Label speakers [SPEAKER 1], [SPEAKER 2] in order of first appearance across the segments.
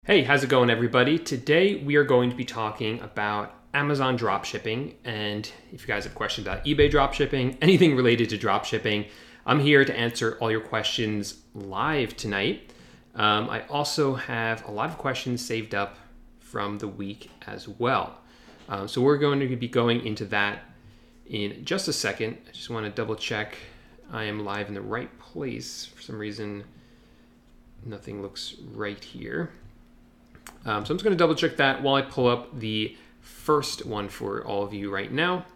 [SPEAKER 1] Hey, how's it going, everybody? Today we are going to be talking about Amazon dropshipping, and if you guys have questions about eBay dropshipping, anything related to dropshipping, I'm here to answer all your questions live tonight. I also have a lot of questions saved up from the week as well. So we're going to be going into that in just a second. I just want to double check I am live in the right place. For some reason, nothing looks right here. So I'm just going to double check that while I pull up the first one for all of you right now.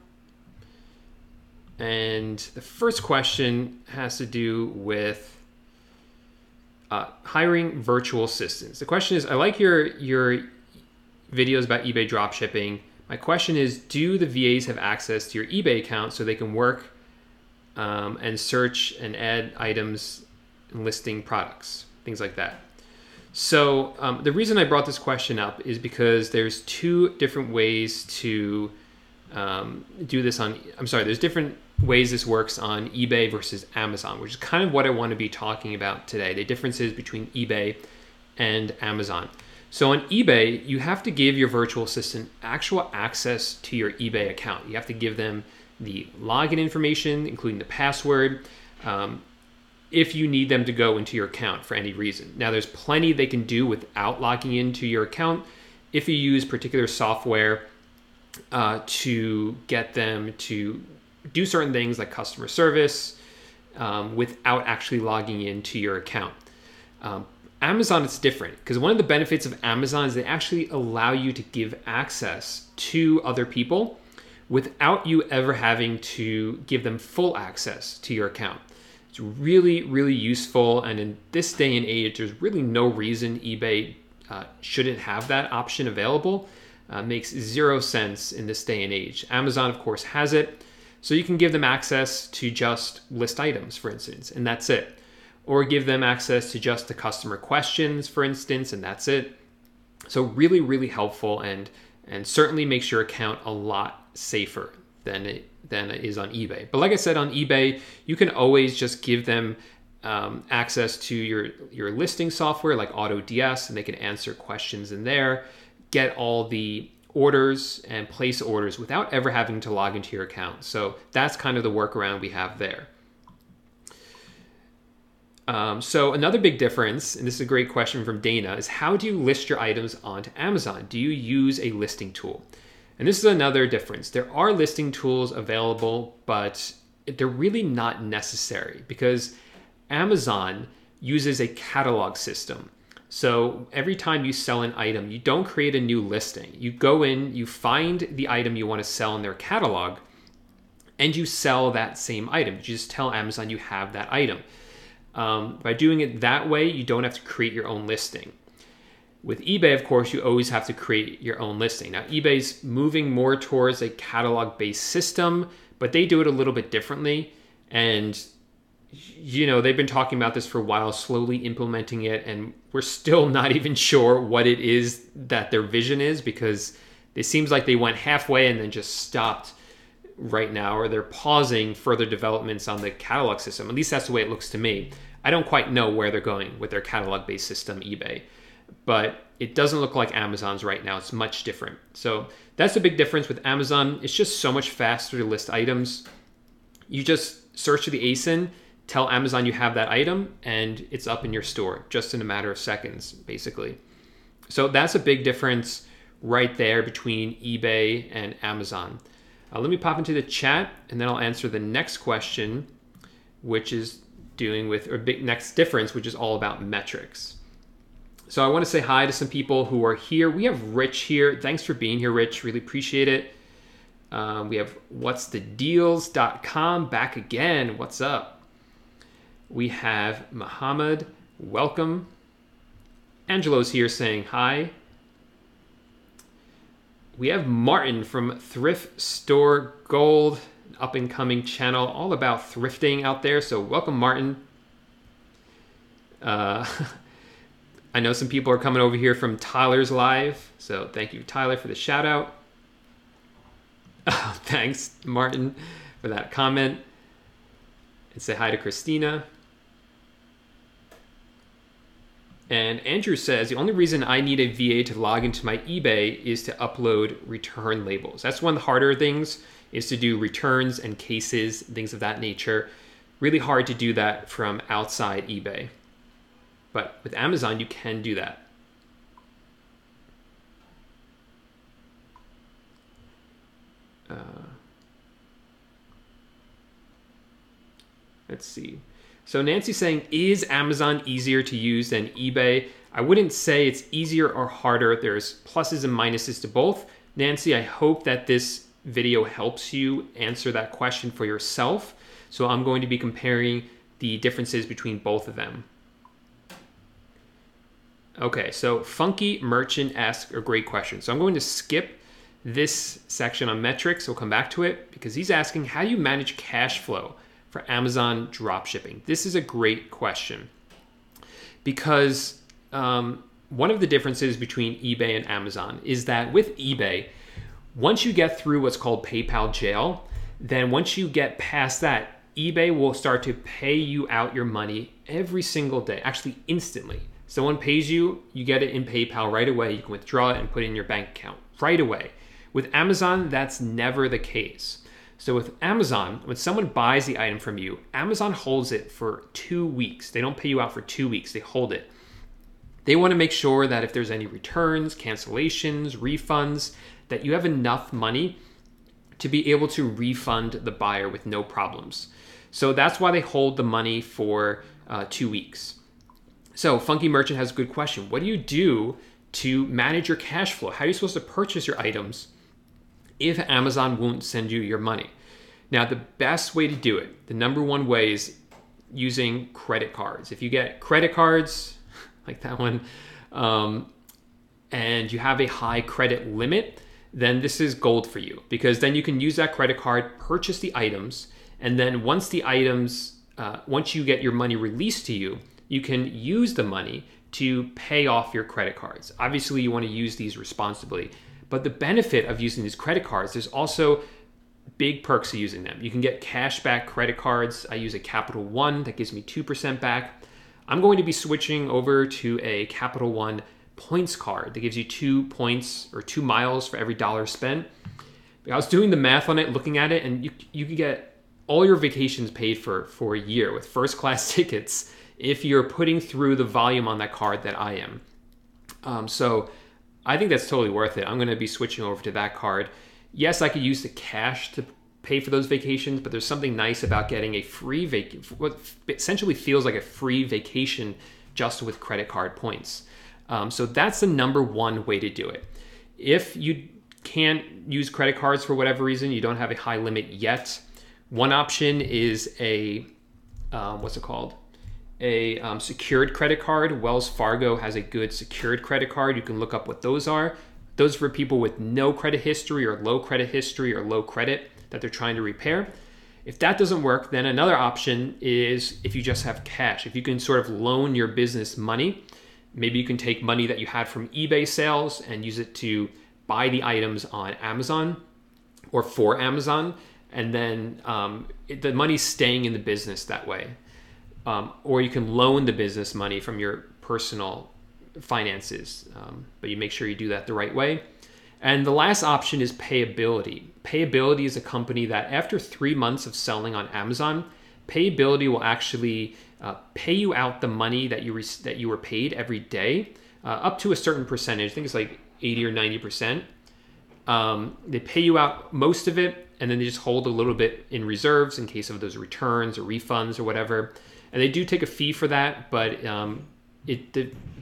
[SPEAKER 1] And the first question has to do with hiring virtual assistants. The question is, I like your videos about eBay dropshipping. My question is, do the VAs have access to your eBay account so they can work and search and add items and listing products, things like that? So the reason I brought this question up is because there's two different ways to do this on, there's different ways this works on eBay versus Amazon, which is kind of what I want to be talking about today, the differences between eBay and Amazon. So on eBay, you have to give your virtual assistant actual access to your eBay account. You have to give them the login information, including the password, if you need them to go into your account for any reason. Now, there's plenty they can do without logging into your account if you use particular software to get them to do certain things like customer service without actually logging into your account. Amazon, it's different because one of the benefits of Amazon is they actually allow you to give access to other people without you ever having to give them full access to your account. It's really, really useful. And in this day and age, there's really no reason eBay shouldn't have that option available. Makes zero sense in this day and age. Amazon, of course, has it. So you can give them access to just list items, for instance, and that's it. Or give them access to just the customer questions, for instance, and that's it. So really, really helpful and certainly makes your account a lot safer than it is on eBay. But like I said, on eBay, you can always just give them access to your listing software like AutoDS, and they can answer questions in there, get all the orders and place orders without ever having to log into your account. So that's kind of the workaround we have there. So another big difference, and this is a great question from Dana, is how do you list your items onto Amazon? Do you use a listing tool? And this is another difference. There are listing tools available, but they're really not necessary because Amazon uses a catalog system. So every time you sell an item, you don't create a new listing. You go in, you find the item you want to sell in their catalog, and you sell that same item. You just tell Amazon you have that item. By doing it that way, you don't have to create your own listing. With eBay, of course, you always have to create your own listing. Now, eBay's moving more towards a catalog-based system, but they do it a little bit differently. And, you know, they've been talking about this for a while, slowly implementing it, and we're still not even sure what it is that their vision is because it seems like they went halfway and then just stopped right now, or they're pausing further developments on the catalog system. At least that's the way it looks to me. I don't quite know where they're going with their catalog-based system, eBay. But it doesn't look like Amazon's right now. It's much different. So that's the big difference with Amazon. It's just so much faster to list items. You just search for the ASIN, tell Amazon you have that item, and it's up in your store just in a matter of seconds, basically. So that's a big difference right there between eBay and Amazon. Let me pop into the chat, and then I'll answer the next question, which is doing with, or big next difference, which is all about metrics. So I want to say hi to some people who are here. We have Rich here. Thanks for being here, Rich. Really appreciate it. We have whatsthedeals.com back again. What's up? We have Muhammad. Welcome. Angelo's here saying hi. We have Martin from Thrift Store Gold, an up-and-coming channel all about thrifting out there. So welcome, Martin. I know some people are coming over here from Tyler's Live, so thank you, Tyler, for the shout out. Oh, thanks, Martin, for that comment. And say hi to Christina. And Andrew says, the only reason I need a VA to log into my eBay is to upload return labels. That's one of the harder things, is to do returns and cases, things of that nature. Really hard to do that from outside eBay. But with Amazon, you can do that. Let's see. So Nancy's saying, is Amazon easier to use than eBay? I wouldn't say it's easier or harder. There's pluses and minuses to both. Nancy, I hope that this video helps you answer that question for yourself. So I'm going to be comparing the differences between both of them. Okay, so Funky Merchant asks a great question. So I'm going to skip this section on metrics. We'll come back to it because he's asking, how do you manage cash flow for Amazon dropshipping? This is a great question because one of the differences between eBay and Amazon is that with eBay, once you get through what's called PayPal jail, then once you get past that, eBay will start to pay you out your money every single day, actually instantly. Someone pays you, you get it in PayPal right away. You can withdraw it and put it in your bank account right away. With Amazon, that's never the case. So with Amazon, when someone buys the item from you, Amazon holds it for 2 weeks. They don't pay you out for 2 weeks. They hold it. They want to make sure that if there's any returns, cancellations, refunds, that you have enough money to be able to refund the buyer with no problems. So that's why they hold the money for 2 weeks. So Funky Merchant has a good question. What do you do to manage your cash flow? How are you supposed to purchase your items if Amazon won't send you your money? Now, the best way to do it, the number one way, is using credit cards. If you get credit cards like that one, and you have a high credit limit, then this is gold for you, because then you can use that credit card, purchase the items, and then once the items, once you get your money released to you, you can use the money to pay off your credit cards. Obviously, you want to use these responsibly. But the benefit of using these credit cards, there's also big perks of using them. You can get cashback credit cards. I use a Capital One that gives me 2% back. I'm going to be switching over to a Capital One points card that gives you 2 points or 2 miles for every dollar spent. I was doing the math on it, looking at it, and you can get all your vacations paid for a year with first class tickets if you're putting through the volume on that card that I am. So I think that's totally worth it. I'm going to be switching over to that card. Yes, I could use the cash to pay for those vacations, but there's something nice about getting a free what essentially feels like a free vacation just with credit card points. So that's the number one way to do it. If you can't use credit cards for whatever reason, you don't have a high limit yet, one option is a, what's it called? A secured credit card. Wells Fargo has a good secured credit card. You can look up what those are. Those are for people with no credit history or low credit history or low credit that they're trying to repair. If that doesn't work, then another option is if you just have cash. If you can sort of loan your business money, maybe you can take money that you had from eBay sales and use it to buy the items on Amazon or for Amazon, and then the money's staying in the business that way. Or you can loan the business money from your personal finances, but you make sure you do that the right way. And the last option is Payability. Payability is a company that after 3 months of selling on Amazon, Payability will actually pay you out the money that you were paid every day, up to a certain percentage. I think it's like 80 or 90%. They pay you out most of it, and then they just hold a little bit in reserves in case of those returns or refunds or whatever. And they do take a fee for that, but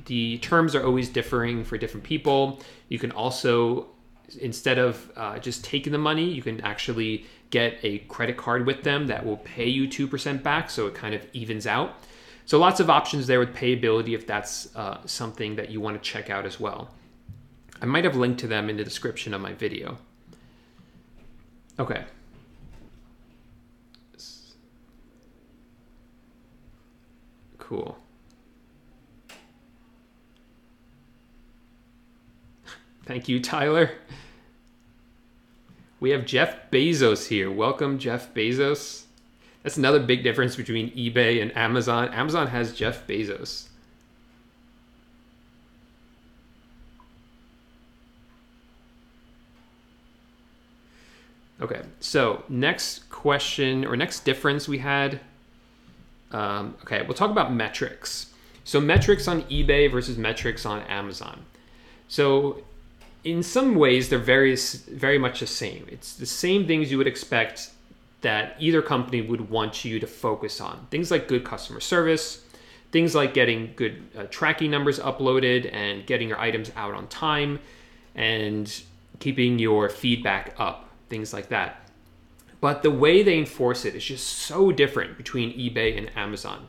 [SPEAKER 1] the terms are always differing for different people. You can also, instead of just taking the money, you can actually get a credit card with them that will pay you 2% back, so it kind of evens out. So lots of options there with Payability if that's something that you want to check out as well. I might have linked to them in the description of my video. Okay. Cool. Thank you, Tyler. We have Jeff Bezos here. Welcome, Jeff Bezos. That's another big difference between eBay and Amazon. Amazon has Jeff Bezos. Okay, so next question or next difference we had. Okay, we'll talk about metrics. So metrics on eBay versus metrics on Amazon. So in some ways, they're very much the same. It's the same things you would expect that either company would want you to focus on. Things like good customer service, things like getting good tracking numbers uploaded and getting your items out on time and keeping your feedback up, things like that. But the way they enforce it is just so different between eBay and Amazon.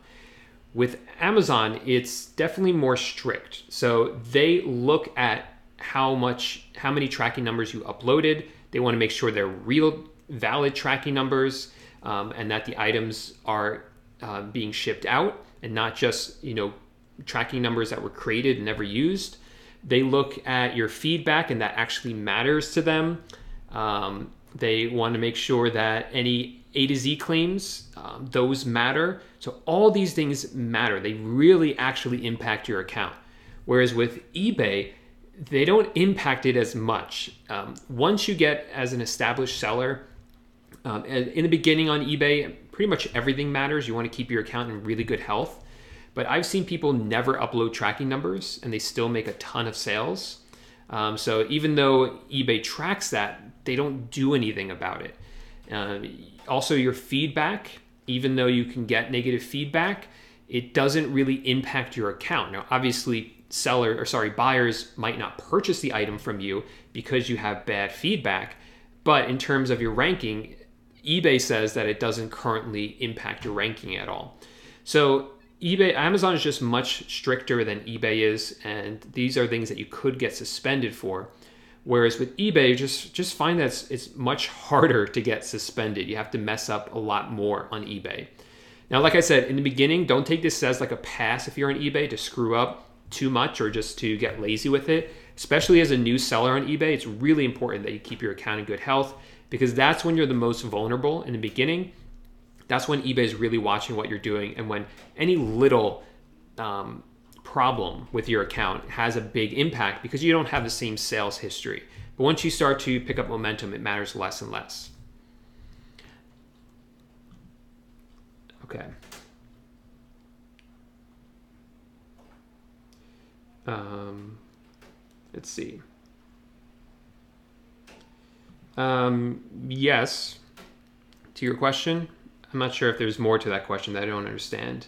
[SPEAKER 1] With Amazon, it's definitely more strict. So they look at how many tracking numbers you uploaded. They want to make sure they're real, valid tracking numbers, and that the items are being shipped out and not just, tracking numbers that were created and never used. They look at your feedback, and that actually matters to them. They want to make sure that any A to Z claims, those matter. So all these things matter. They really actually impact your account. Whereas with eBay, they don't impact it as much. Once you get as an established seller, in the beginning on eBay, pretty much everything matters. You want to keep your account in really good health. But I've seen people never upload tracking numbers and they still make a ton of sales. So even though eBay tracks that, they don't do anything about it. Also, your feedback, even though you can get negative feedback, it doesn't really impact your account. Now, obviously, buyers might not purchase the item from you because you have bad feedback. But in terms of your ranking, eBay says that it doesn't currently impact your ranking at all. So Amazon is just much stricter than eBay is, and these are things that you could get suspended for. Whereas with eBay, just find that it's much harder to get suspended. You have to mess up a lot more on eBay. Now, like I said, in the beginning, don't take this as like a pass if you're on eBay to screw up too much or just to get lazy with it. Especially as a new seller on eBay, it's really important that you keep your account in good health because that's when you're the most vulnerable in the beginning. That's when eBay is really watching what you're doing, and when any little problem with your account has a big impact because you don't have the same sales history. But once you start to pick up momentum, it matters less and less. Okay. Let's see. Yes, to your question. I'm not sure if there's more to that question that I don't understand.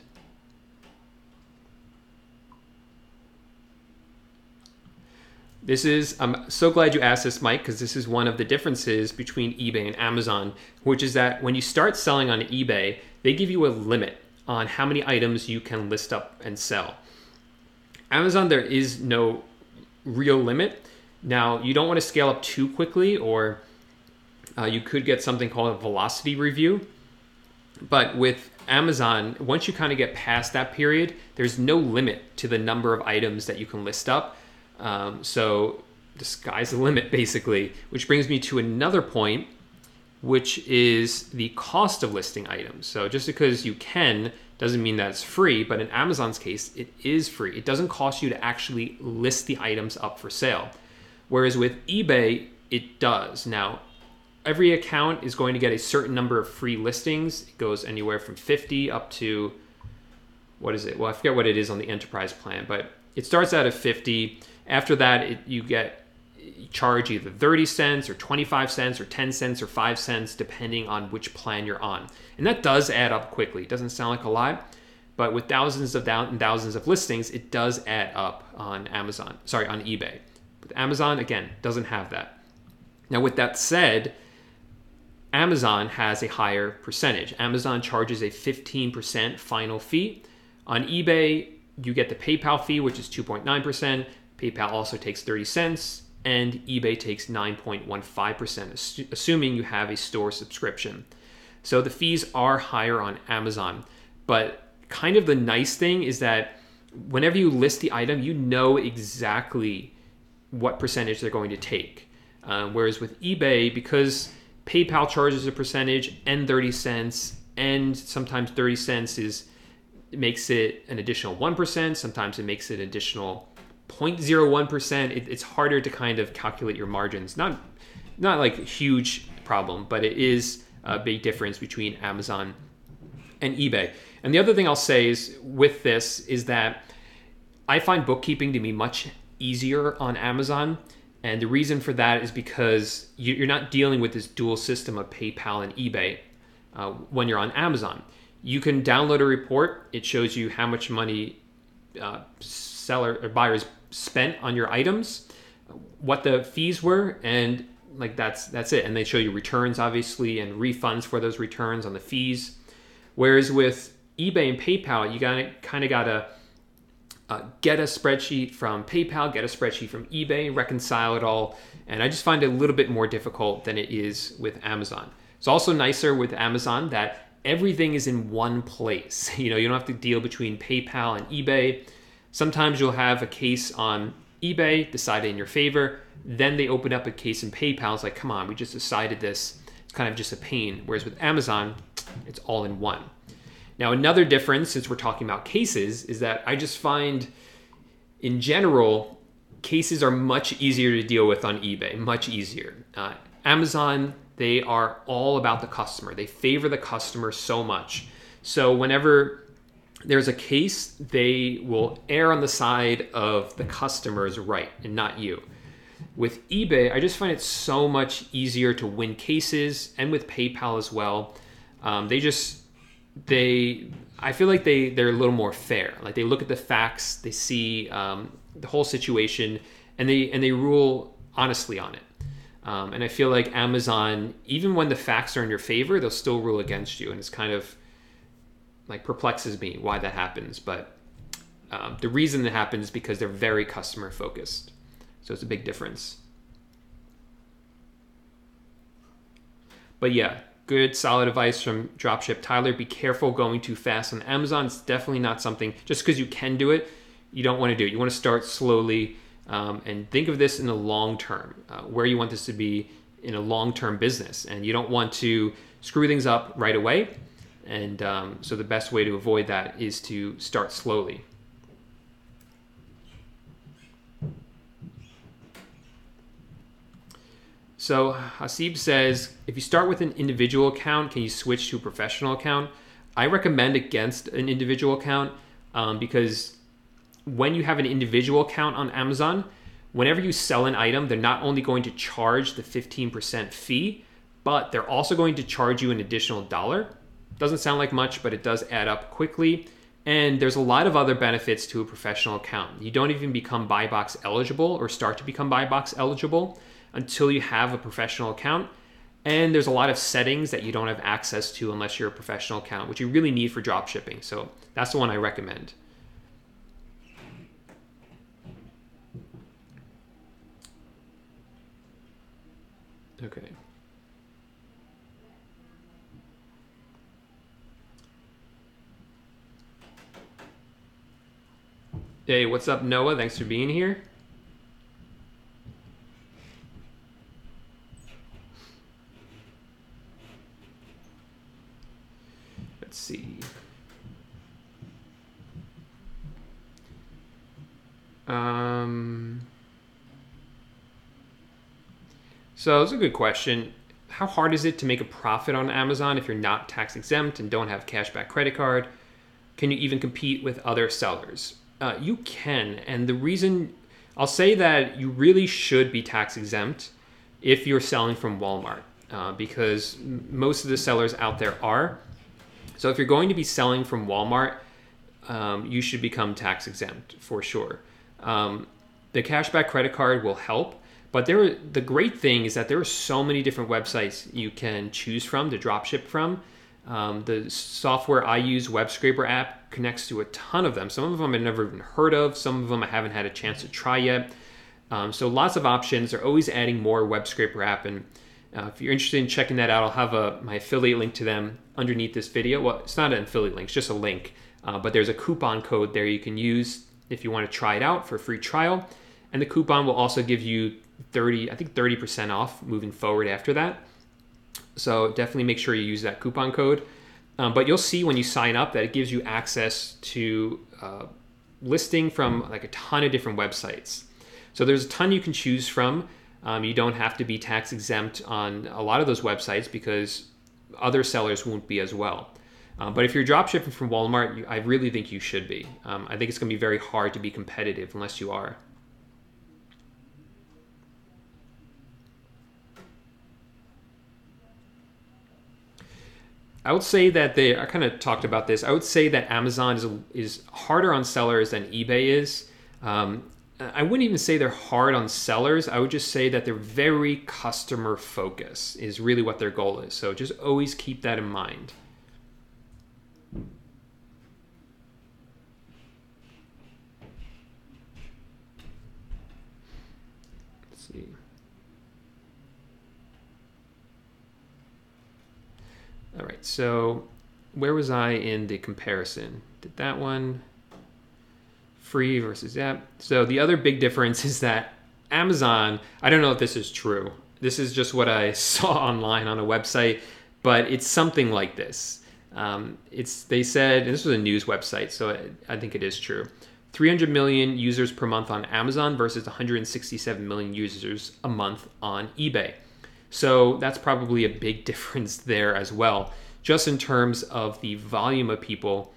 [SPEAKER 1] I'm so glad you asked this, Mike, because this is one of the differences between eBay and Amazon, which is that when you start selling on eBay, they give you a limit on how many items you can list up and sell. Amazon, there is no real limit. Now, you don't want to scale up too quickly, or you could get something called a velocity review. But with Amazon, once you kind of get past that period, there's no limit to the number of items that you can list up. So the sky's the limit, basically, which brings me to another point, which is the cost of listing items. So just because you can doesn't mean that it's free, but in Amazon's case, it is free. It doesn't cost you to actually list the items up for sale. Whereas with eBay, it does. Now, every account is going to get a certain number of free listings. It goes anywhere from 50 up to, what is it? Well, I forget what it is on the enterprise plan, but it starts out at 50. After that, you charge either 30 cents or 25 cents or 10 cents or 5 cents, depending on which plan you're on. And that does add up quickly. It doesn't sound like a lot, but with thousands of listings, it does add up on on eBay. With Amazon, again, doesn't have that. Now, with that said, Amazon has a higher percentage. Amazon charges a 15% final fee. On eBay, you get the PayPal fee, which is 2.9%. PayPal also takes 30 cents, and eBay takes 9.15%, assuming you have a store subscription. So the fees are higher on Amazon. But kind of the nice thing is that whenever you list the item, you know exactly what percentage they're going to take. Whereas with eBay, because PayPal charges a percentage and 30 cents, and sometimes 30 cents makes it an additional 1%. Sometimes it makes it an additional 0.01%. It's harder to kind of calculate your margins. Not like huge problem, but it is a big difference between Amazon and eBay. And the other thing I'll say is with this is that I find bookkeeping to be much easier on Amazon. And the reason for that is because you're not dealing with this dual system of PayPal and eBay when you're on Amazon. You can download a report. It shows you how much money seller or buyers spent on your items, what the fees were, and like that's it. And they show you returns, obviously, and refunds for those returns on the fees. Whereas with eBay and PayPal, you kind of gotta get a spreadsheet from PayPal, get a spreadsheet from eBay, reconcile it all. And I just find it a little bit more difficult than it is with Amazon. It's also nicer with Amazon that everything is in one place. You don't have to deal between PayPal and eBay. Sometimes you'll have a case on eBay decided in your favor. Then they open up a case in PayPal. It's like, come on, we just decided this. It's kind of just a pain. Whereas with Amazon, it's all in one. Now, another difference, since we're talking about cases, is that I just find, in general, cases are much easier to deal with on eBay, much easier. Amazon, they are all about the customer. They favor the customer so much. So whenever there's a case, they will err on the side of the customer's right and not you. With eBay, I just find it so much easier to win cases, and with PayPal as well. I feel like they're a little more fair. Like they look at the facts, they see the whole situation, and they rule honestly on it. And I feel like Amazon, even when the facts are in your favor, they'll still rule against you, and it's kind of like perplexes me why that happens. But the reason that happens is because they're very customer focused, so it's a big difference. But yeah, good solid advice from Dropship Tyler. Be careful going too fast on Amazon. It's definitely not something, just because you can do it, you don't want to do it. You want to start slowly and think of this in the long term, where you want this to be in a long-term business. And you don't want to screw things up right away. And so the best way to avoid that is to start slowly. So Hasib says, if you start with an individual account, can you switch to a professional account? I recommend against an individual account because when you have an individual account on Amazon, whenever you sell an item, they're not only going to charge the 15% fee, but they're also going to charge you an additional $1. Doesn't sound like much, but it does add up quickly. And there's a lot of other benefits to a professional account. You don't even become buy box eligible or start to become buy box eligible until you have a professional account. And there's a lot of settings that you don't have access to unless you're a professional account, which you really need for dropshipping. So that's the one I recommend. Okay. Hey, what's up, Noah? Thanks for being here. Let's see. So it's a good question. How hard is it to make a profit on Amazon if you're not tax exempt and don't have cashback credit card? Can you even compete with other sellers? You can, and the reason I'll say that you really should be tax exempt if you're selling from Walmart, because most of the sellers out there are. So if you're going to be selling from Walmart, you should become tax exempt for sure. The cashback credit card will help, but the great thing is that there are so many different websites you can choose from to dropship from. The software I use, Web Scraper app, connects to a ton of them. Some of them I've never even heard of. Some of them I haven't had a chance to try yet. So lots of options. They're always adding more Web Scraper app. And if you're interested in checking that out, I'll have my affiliate link to them underneath this video. Well, it's not an affiliate link, it's just a link. But there's a coupon code there you can use if you want to try it out for a free trial. And the coupon will also give you 30% off moving forward after that. So definitely make sure you use that coupon code. But you'll see when you sign up that it gives you access to listing from like a ton of different websites. So there's a ton you can choose from. You don't have to be tax exempt on a lot of those websites because other sellers won't be as well. But if you're dropshipping from Walmart, I really think you should be. I think it's going to be very hard to be competitive unless you are. I would say that I kind of talked about this. I would say that Amazon is harder on sellers than eBay is. I wouldn't even say they're hard on sellers. I would just say that they're very customer focused is really what their goal is. So just always keep that in mind. Let's see. All right, so where was I in the comparison? Did that one, free versus app. So the other big difference is that Amazon, I don't know if this is true. This is just what I saw online on a website, but it's something like this. They said, and this was a news website, so I think it is true. 300 million users per month on Amazon versus 167 million users a month on eBay. So that's probably a big difference there as well, just in terms of the volume of people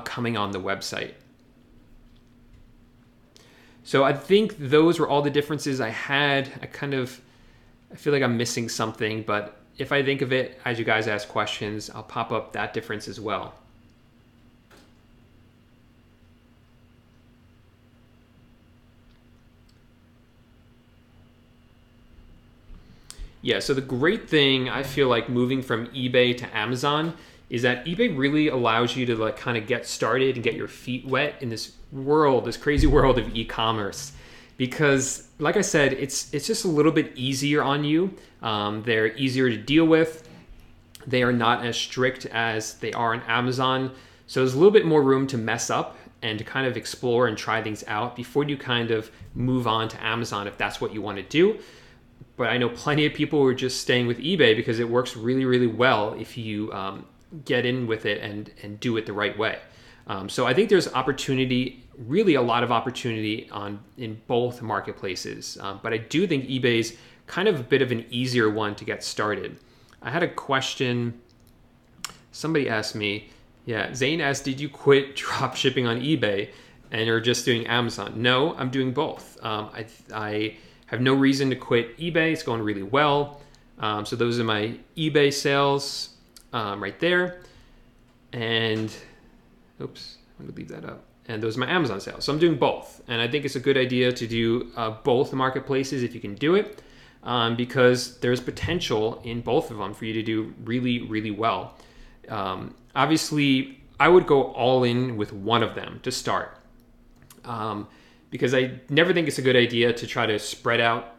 [SPEAKER 1] coming on the website. So I think those were all the differences I had. I feel like I'm missing something, but if I think of it as you guys ask questions, I'll pop up that difference as well. Yeah, so the great thing I feel like moving from eBay to Amazon is that eBay really allows you to like kind of get started and get your feet wet in this world, this crazy world of e-commerce. Because like I said, it's just a little bit easier on you. They're easier to deal with. They are not as strict as they are on Amazon. So there's a little bit more room to mess up and to kind of explore and try things out before you kind of move on to Amazon if that's what you want to do. But I know plenty of people who are just staying with eBay because it works really, really well if you get in with it and do it the right way. So I think there's opportunity, really a lot of opportunity in both marketplaces. But I do think eBay's kind of a bit of an easier one to get started. I had a question. Somebody asked me, Zane asked, did you quit drop shipping on eBay and are just doing Amazon? No, I'm doing both. I have no reason to quit eBay. It's going really well. So those are my eBay sales right there. And oops, I'm gonna leave that up. And those are my Amazon sales. So I'm doing both. And I think it's a good idea to do both marketplaces if you can do it, because there's potential in both of them for you to do really, really well. Obviously, I would go all in with one of them to start. Because I never think it's a good idea to try to spread out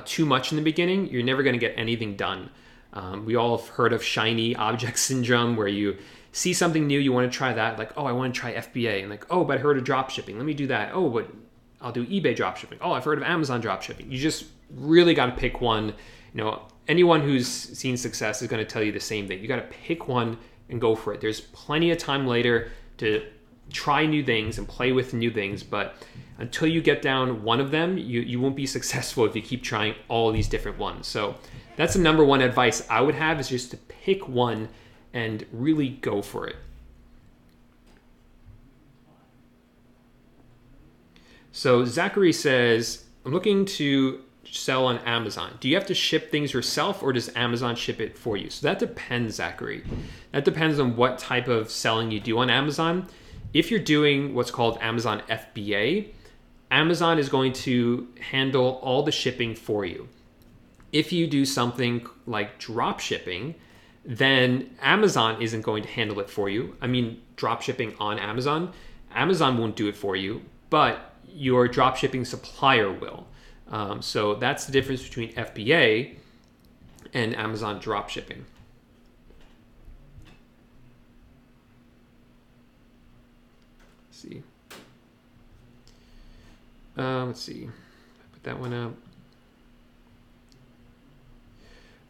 [SPEAKER 1] too much in the beginning. You're never going to get anything done. We all have heard of shiny object syndrome, where you see something new, you want to try that, like, oh, I want to try FBA, and like, oh, but I heard of drop shipping, let me do that. Oh, but I'll do eBay drop shipping. Oh, I've heard of Amazon drop shipping. You just really got to pick one. You know, anyone who's seen success is going to tell you the same thing. You got to pick one and go for it. There's plenty of time later to try new things and play with new things, but until you get down one of them, you won't be successful if you keep trying all these different ones. So that's the number one advice I would have, is just to pick one and really go for it. So Zachary says, I'm looking to sell on Amazon. Do you have to ship things yourself or does Amazon ship it for you? So that depends, Zachary. That depends on what type of selling you do on Amazon. If you're doing what's called Amazon FBA, Amazon is going to handle all the shipping for you. If you do something like drop shipping, then Amazon isn't going to handle it for you. I mean, drop shipping on Amazon, Amazon won't do it for you, but your drop shipping supplier will. So that's the difference between FBA and Amazon drop shipping. Let's see. Put that one up.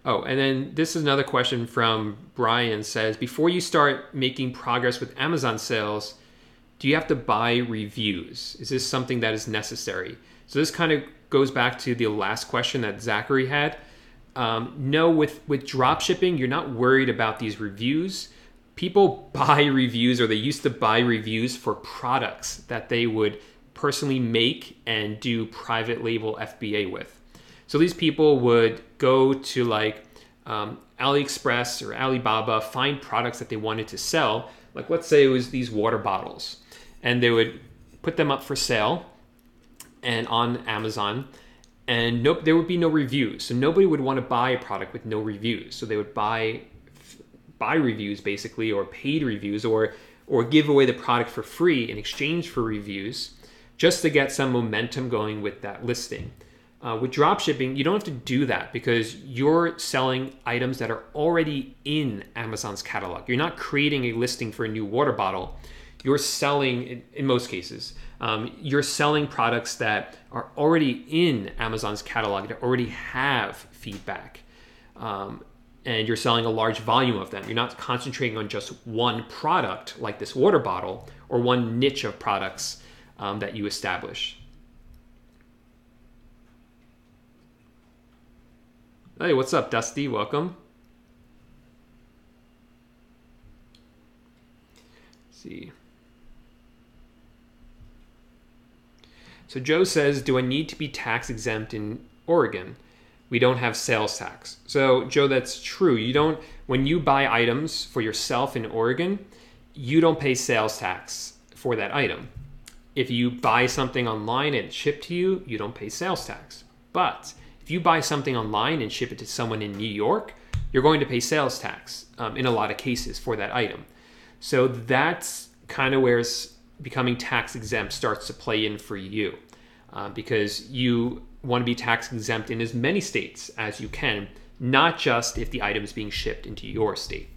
[SPEAKER 1] Oh, and then this is another question from Brian. Says, before you start making progress with Amazon sales, do you have to buy reviews? Is this something that is necessary? So this kind of goes back to the last question that Zachary had. No, with drop shipping, you're not worried about these reviews. People buy reviews, or they used to buy reviews for products that they would personally make and do private label FBA with. So these people would go to like AliExpress or Alibaba, find products that they wanted to sell. Like let's say it was these water bottles, and they would put them up for sale and on Amazon, and there would be no reviews. So nobody would want to buy a product with no reviews. So they would buy reviews basically, or paid reviews, or give away the product for free in exchange for reviews, just to get some momentum going with that listing. With dropshipping, you don't have to do that because you're selling items that are already in Amazon's catalog. You're not creating a listing for a new water bottle. You're selling, in most cases, you're selling products that are already in Amazon's catalog, that already have feedback. And you're selling a large volume of them. You're not concentrating on just one product like this water bottle, or one niche of products that you establish. Hey, what's up, Dusty? Welcome. Let's see. So Joe says, do I need to be tax exempt in Oregon? We don't have sales tax. So Joe, that's true. You don't, when you buy items for yourself in Oregon, you don't pay sales tax for that item. If you buy something online and it's shipped to you, you don't pay sales tax. But if you buy something online and ship it to someone in New York, you're going to pay sales tax in a lot of cases for that item. So that's kind of where becoming tax exempt starts to play in for you, because you want to be tax exempt in as many states as you can, not just if the item is being shipped into your state.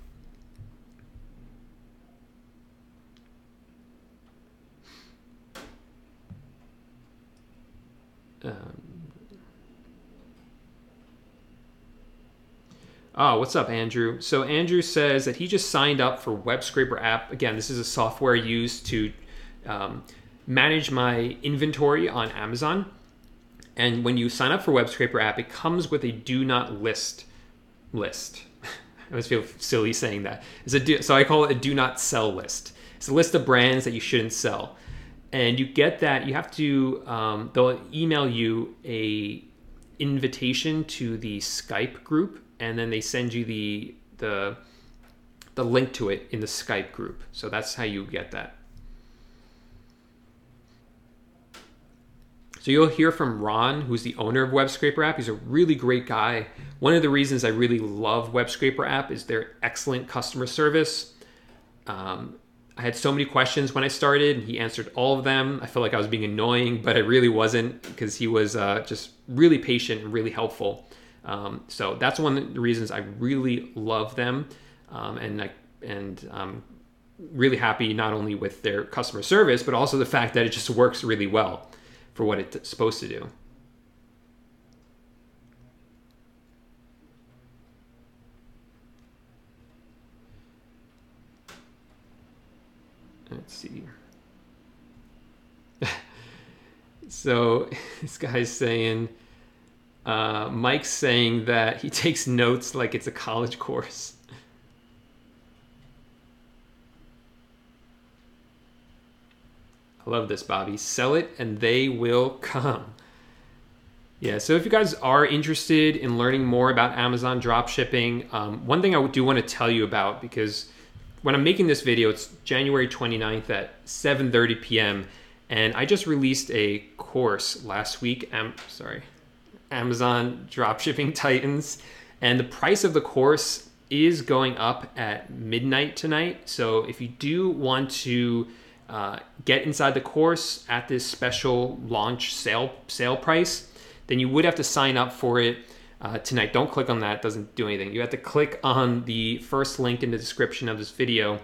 [SPEAKER 1] Oh, what's up, Andrew? So Andrew says that he just signed up for Web Scraper app. Again, this is a software used to manage my inventory on Amazon. And when you sign up for Web Scraper app, it comes with a do not list list. I always feel silly saying that. So I call it a do not sell list. It's a list of brands that you shouldn't sell. And you get that, you have to, they'll email you a invitation to the Skype group, and then they send you the link to it in the Skype group. So that's how you get that. So you'll hear from Ron, who's the owner of Web Scraper app. He's a really great guy. One of the reasons I really love Web Scraper app is their excellent customer service. I had so many questions when I started, and he answered all of them. I felt like I was being annoying, but I really wasn't, because he was just really patient and really helpful. So that's one of the reasons I really love them, and I'm really happy not only with their customer service, but also the fact that it just works really well for what it's supposed to do. Let's see. So this guy's saying, Mike's saying that he takes notes like it's a college course. I love this, Bobby. Sell it and they will come. Yeah, so if you guys are interested in learning more about Amazon dropshipping, one thing I do want to tell you about, because when I'm making this video, it's January 29th at 7:30 p.m. And I just released a course last week, Amazon Dropshipping Titans. And the price of the course is going up at midnight tonight. So if you do want to get inside the course at this special launch sale price, then you would have to sign up for it tonight. Don't click on that, it doesn't do anything. You have to click on the first link in the description of this video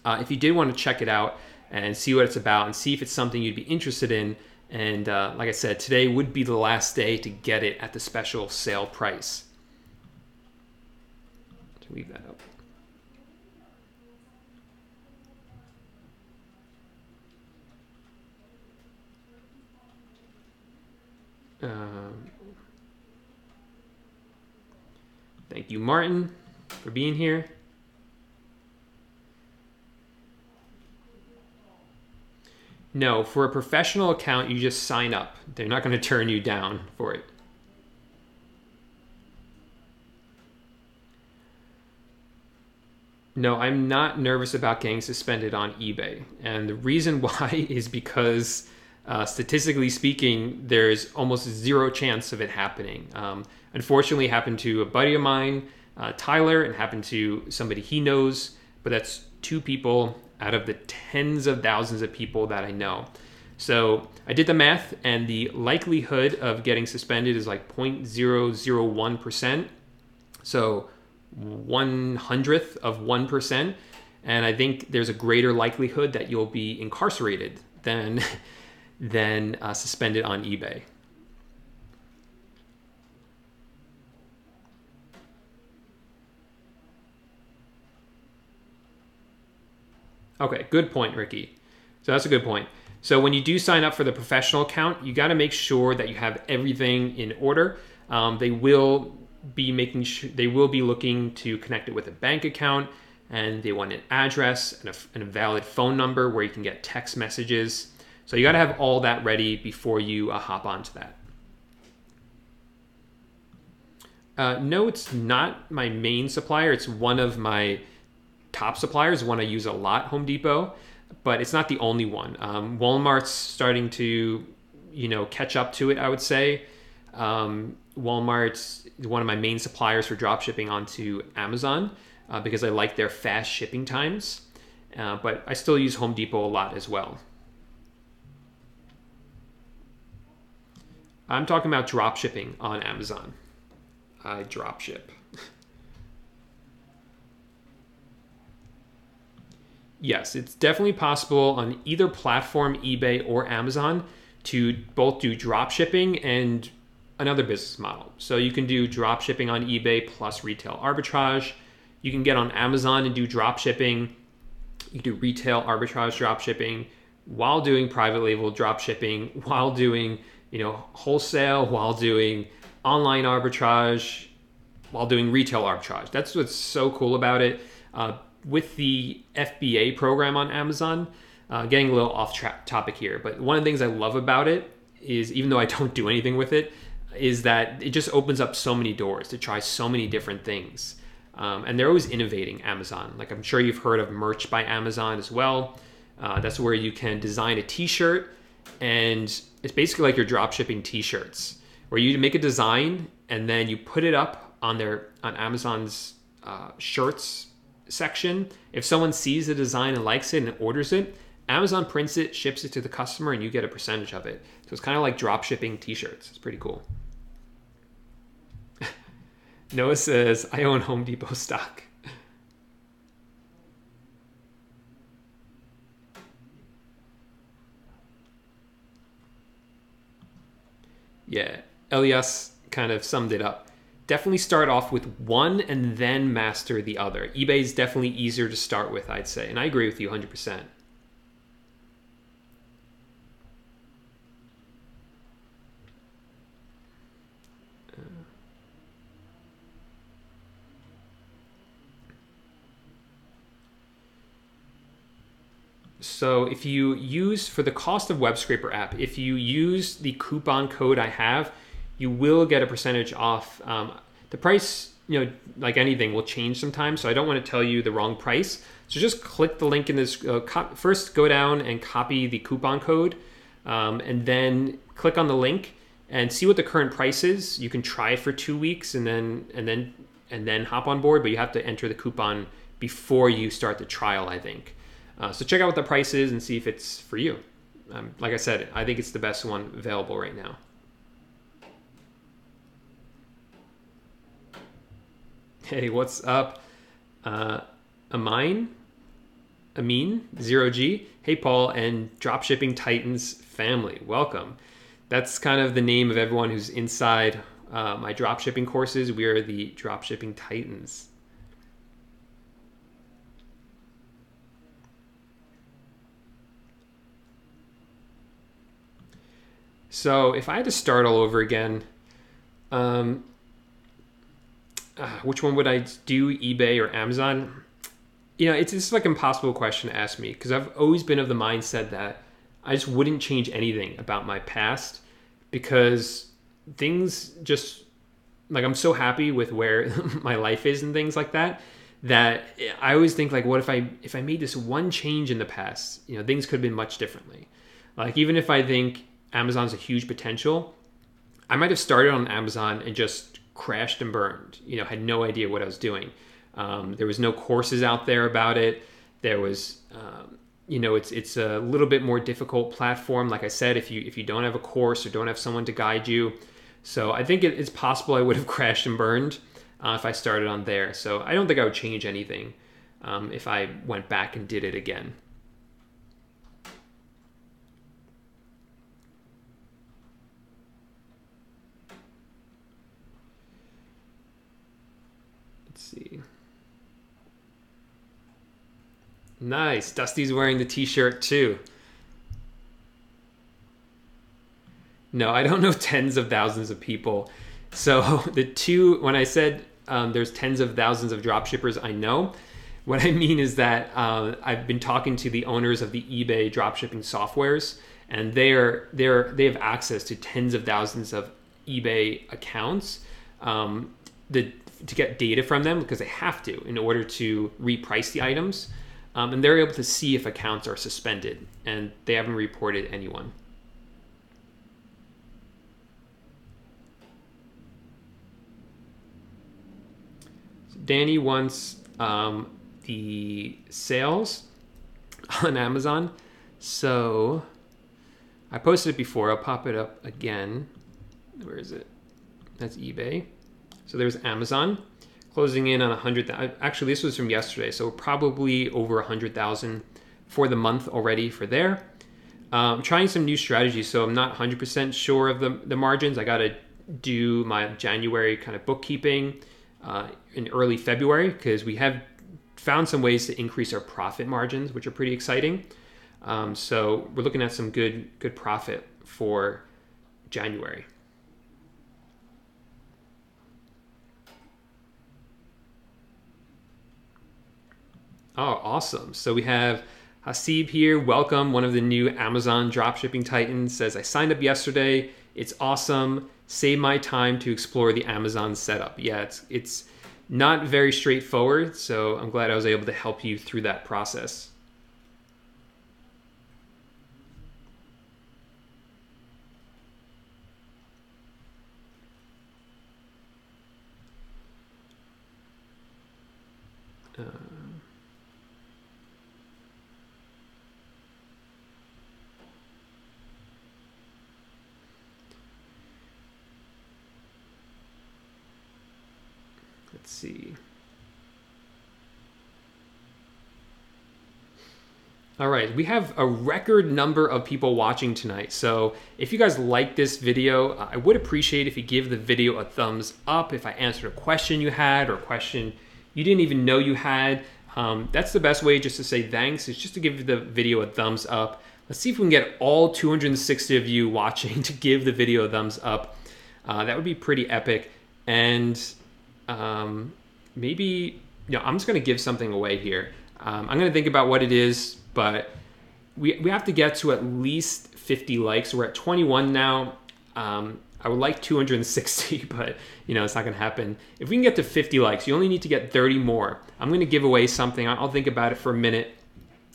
[SPEAKER 1] if you did want to check it out and see what it's about and see if it's something you'd be interested in. And like I said, today would be the last day to get it at the special sale price. To leave that up. Thank you, Martin, for being here. No, for a professional account, you just sign up. They're not going to turn you down for it. No, I'm not nervous about getting suspended on eBay. And the reason why is because statistically speaking, there's almost zero chance of it happening. Unfortunately, it happened to a buddy of mine, Tyler, and happened to somebody he knows, but that's 2 people out of the tens of thousands of people that I know. So I did the math, and the likelihood of getting suspended is like 0.001%. So 1/100th of 1%. And I think there's a greater likelihood that you'll be incarcerated than suspended on eBay. Okay, good point, Ricky. So that's a good point. So when you do sign up for the professional account, you got to make sure that you have everything in order. They will be making sure, they will be looking to connect it with a bank account, and they want an address and a valid phone number where you can get text messages. So you got to have all that ready before you hop onto that. No, it's not my main supplier. It's one of my top suppliers, one I use a lot, Home Depot, but it's not the only one. Walmart's starting to, catch up to it, I would say. Walmart's one of my main suppliers for drop shipping onto Amazon because I like their fast shipping times. But I still use Home Depot a lot as well. I'm talking about drop shipping on Amazon. I drop ship. Yes, it's definitely possible on either platform, eBay or Amazon, to both do drop shipping and another business model. So you can do drop shipping on eBay plus retail arbitrage. You can get on Amazon and do drop shipping. You can do retail arbitrage drop shipping while doing private label drop shipping, while doing, wholesale, while doing online arbitrage, while doing retail arbitrage. That's what's so cool about it. With the FBA program on Amazon, getting a little off topic here, but one of the things I love about it is, even though I don't do anything with it, is that it just opens up so many doors to try so many different things. And they're always innovating, Amazon. Like, I'm sure you've heard of Merch by Amazon as well. That's where you can design a t-shirt, and it's basically like your drop shipping t-shirts, where you make a design and then you put it up on Amazon's shirts section. If someone sees the design and likes it and orders it, Amazon prints it, ships it to the customer, and you get a percentage of it. So it's kind of like drop shipping t-shirts. It's pretty cool. Noah says, I own Home Depot stock. Yeah, Elias kind of summed it up. Definitely start off with one and then master the other. eBay is definitely easier to start with, I'd say. And I agree with you 100%. So if you use, for the cost of Web Scraper app, if you use the coupon code I have, you will get a percentage off. The price, like anything, will change sometimes, so I don't want to tell you the wrong price. So just click the link in this, first go down and copy the coupon code, and then click on the link and see what the current price is. You can try it for 2 weeks and then hop on board, but you have to enter the coupon before you start the trial, I think. So check out what the price is and see if it's for you. Like I said, I think it's the best one available right now. Hey, what's up? Amin, 0G. Hey, Paul and Dropshipping Titans family, welcome. That's kind of the name of everyone who's inside my dropshipping courses. We are the Dropshipping Titans. So if I had to start all over again, which one would I do, eBay or Amazon? It's like an impossible question to ask me, because I've always been of the mindset that I just wouldn't change anything about my past, because things just, like, I'm so happy with where my life is and things like that, that I always think, like, what if I made this one change in the past, things could have been much differently. Like, even if I think Amazon's a huge potential, I might have started on Amazon and just crashed and burned, had no idea what I was doing. There was no courses out there about it. There was, it's a little bit more difficult platform. Like I said, if you don't have a course or don't have someone to guide you. So I think it's possible I would have crashed and burned if I started on there. So I don't think I would change anything if I went back and did it again. Let's see. Nice. Dusty's wearing the t-shirt too. No, I don't know tens of thousands of people. So when I said there's tens of thousands of dropshippers I know, what I mean is that I've been talking to the owners of the eBay dropshipping softwares, and they have access to tens of thousands of eBay accounts to get data from them, because they have to in order to reprice the items. And they're able to see if accounts are suspended, and they haven't reported anyone. So Danny wants the sales on Amazon. So I posted it before. I'll pop it up again. Where is it? That's eBay. So there's Amazon. Closing in on 100,000. Actually, this was from yesterday, so probably over 100,000 for the month already for there. I'm trying some new strategies, so I'm not 100% sure of the margins. I got to do my January kind of bookkeeping in early February, because we have found some ways to increase our profit margins, which are pretty exciting. So we're looking at some good profit for January. Oh, awesome. So we have Hasib here. Welcome. One of the new Amazon dropshipping titans says, I signed up yesterday. It's awesome. Save my time to explore the Amazon setup. Yeah, it's not very straightforward. So I'm glad I was able to help you through that process. Let's see. All right, we have a record number of people watching tonight. So if you guys like this video, I would appreciate if you give the video a thumbs up. If I answered a question you had, or a question you didn't even know you had, that's the best way just to say thanks, is just to give the video a thumbs up. Let's see if we can get all 260 of you watching to give the video a thumbs up. That would be pretty epic. And maybe, I'm just gonna give something away here. I'm gonna think about what it is, but we have to get to at least 50 likes. We're at 21 now. I would like 260, but it's not gonna happen. If we can get to 50 likes, you only need to get 30 more. I'm gonna give away something. I'll think about it for a minute.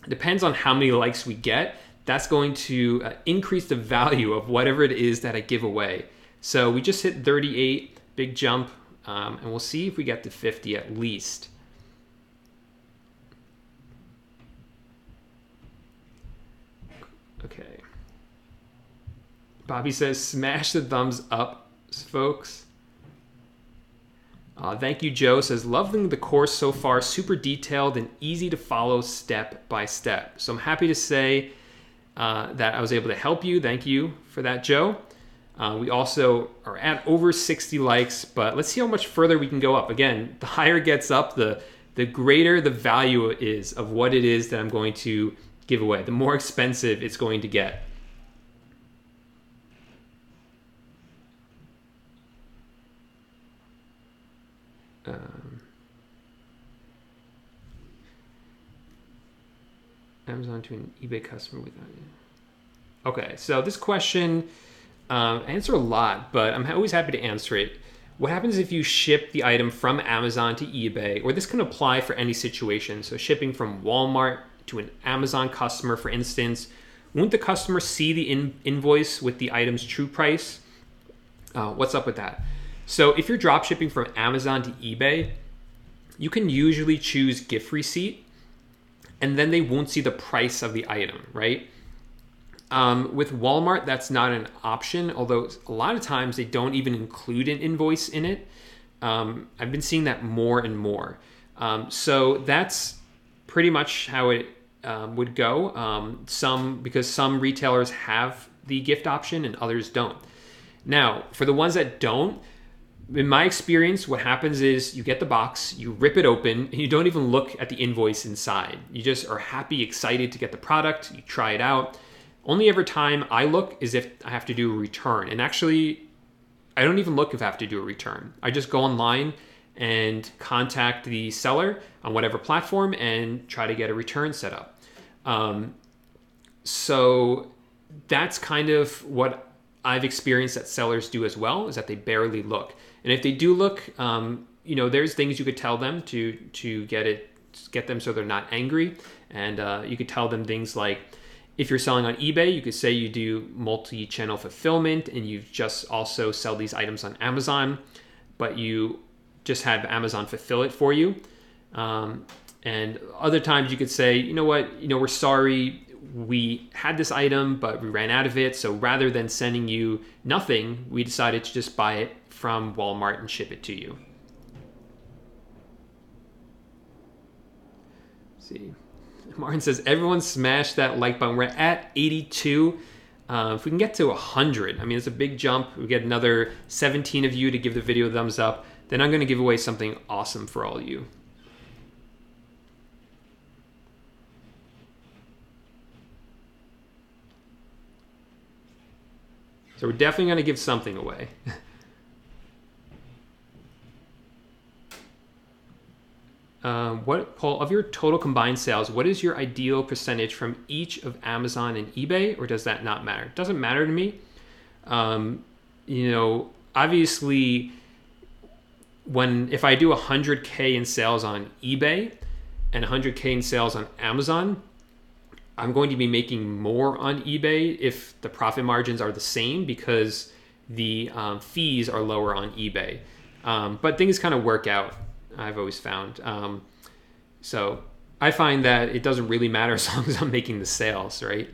[SPEAKER 1] It depends on how many likes we get. That's going to increase the value of whatever it is that I give away. So we just hit 38, big jump. And we'll see if we get to 50 at least. Okay. Bobby says, smash the thumbs up, folks. Thank you, Joe. Says, loving the course so far. Super detailed and easy to follow step by step. So I'm happy to say that I was able to help you. Thank you for that, Joe. We also are at over 60 likes, but let's see how much further we can go up. Again, the higher it gets up, the greater the value is of what it is that I'm going to give away. The more expensive it's going to get. Amazon to an eBay customer without it. Okay, so this question, I answer a lot, but I'm always happy to answer it. What happens if you ship the item from Amazon to eBay, or this can apply for any situation. So shipping from Walmart to an Amazon customer, for instance, won't the customer see the invoice with the item's true price? What's up with that? So if you're drop shipping from Amazon to eBay, you can usually choose gift receipt, and then they won't see the price of the item, right? With Walmart, that's not an option, although a lot of times they don't even include an invoice in it. I've been seeing that more and more. So that's pretty much how it would go. Because some retailers have the gift option and others don't. Now, for the ones that don't, in my experience, what happens is you get the box, you rip it open, and you don't even look at the invoice inside. You just are happy, excited to get the product, you try it out. Only every time I look is if I have to do a return. And actually, I don't even look if I have to do a return. I just go online and contact the seller on whatever platform and try to get a return set up. So that's kind of what I've experienced that sellers do as well, is that they barely look. And if they do look, there's things you could tell them to get them so they're not angry. And you could tell them things like, if you're selling on eBay, you could say you do multi-channel fulfillment and you just also sell these items on Amazon, but you just have Amazon fulfill it for you. And other times you could say, you know what, we're sorry, we had this item, but we ran out of it. So rather than sending you nothing, we decided to just buy it from Walmart and ship it to you. Let's see. Martin says, everyone smash that like button. We're at 82. If we can get to 100, I mean, it's a big jump. We get another 17 of you to give the video a thumbs up. Then I'm going to give away something awesome for all of you. So we're definitely going to give something away. Paul, of your total combined sales, what is your ideal percentage from each of Amazon and eBay, or does that not matter? It doesn't matter to me. Obviously, if I do 100K in sales on eBay and 100K in sales on Amazon, I'm going to be making more on eBay if the profit margins are the same, because the fees are lower on eBay. But things kind of work out, I've always found. So I find that it doesn't really matter as long as I'm making the sales, right?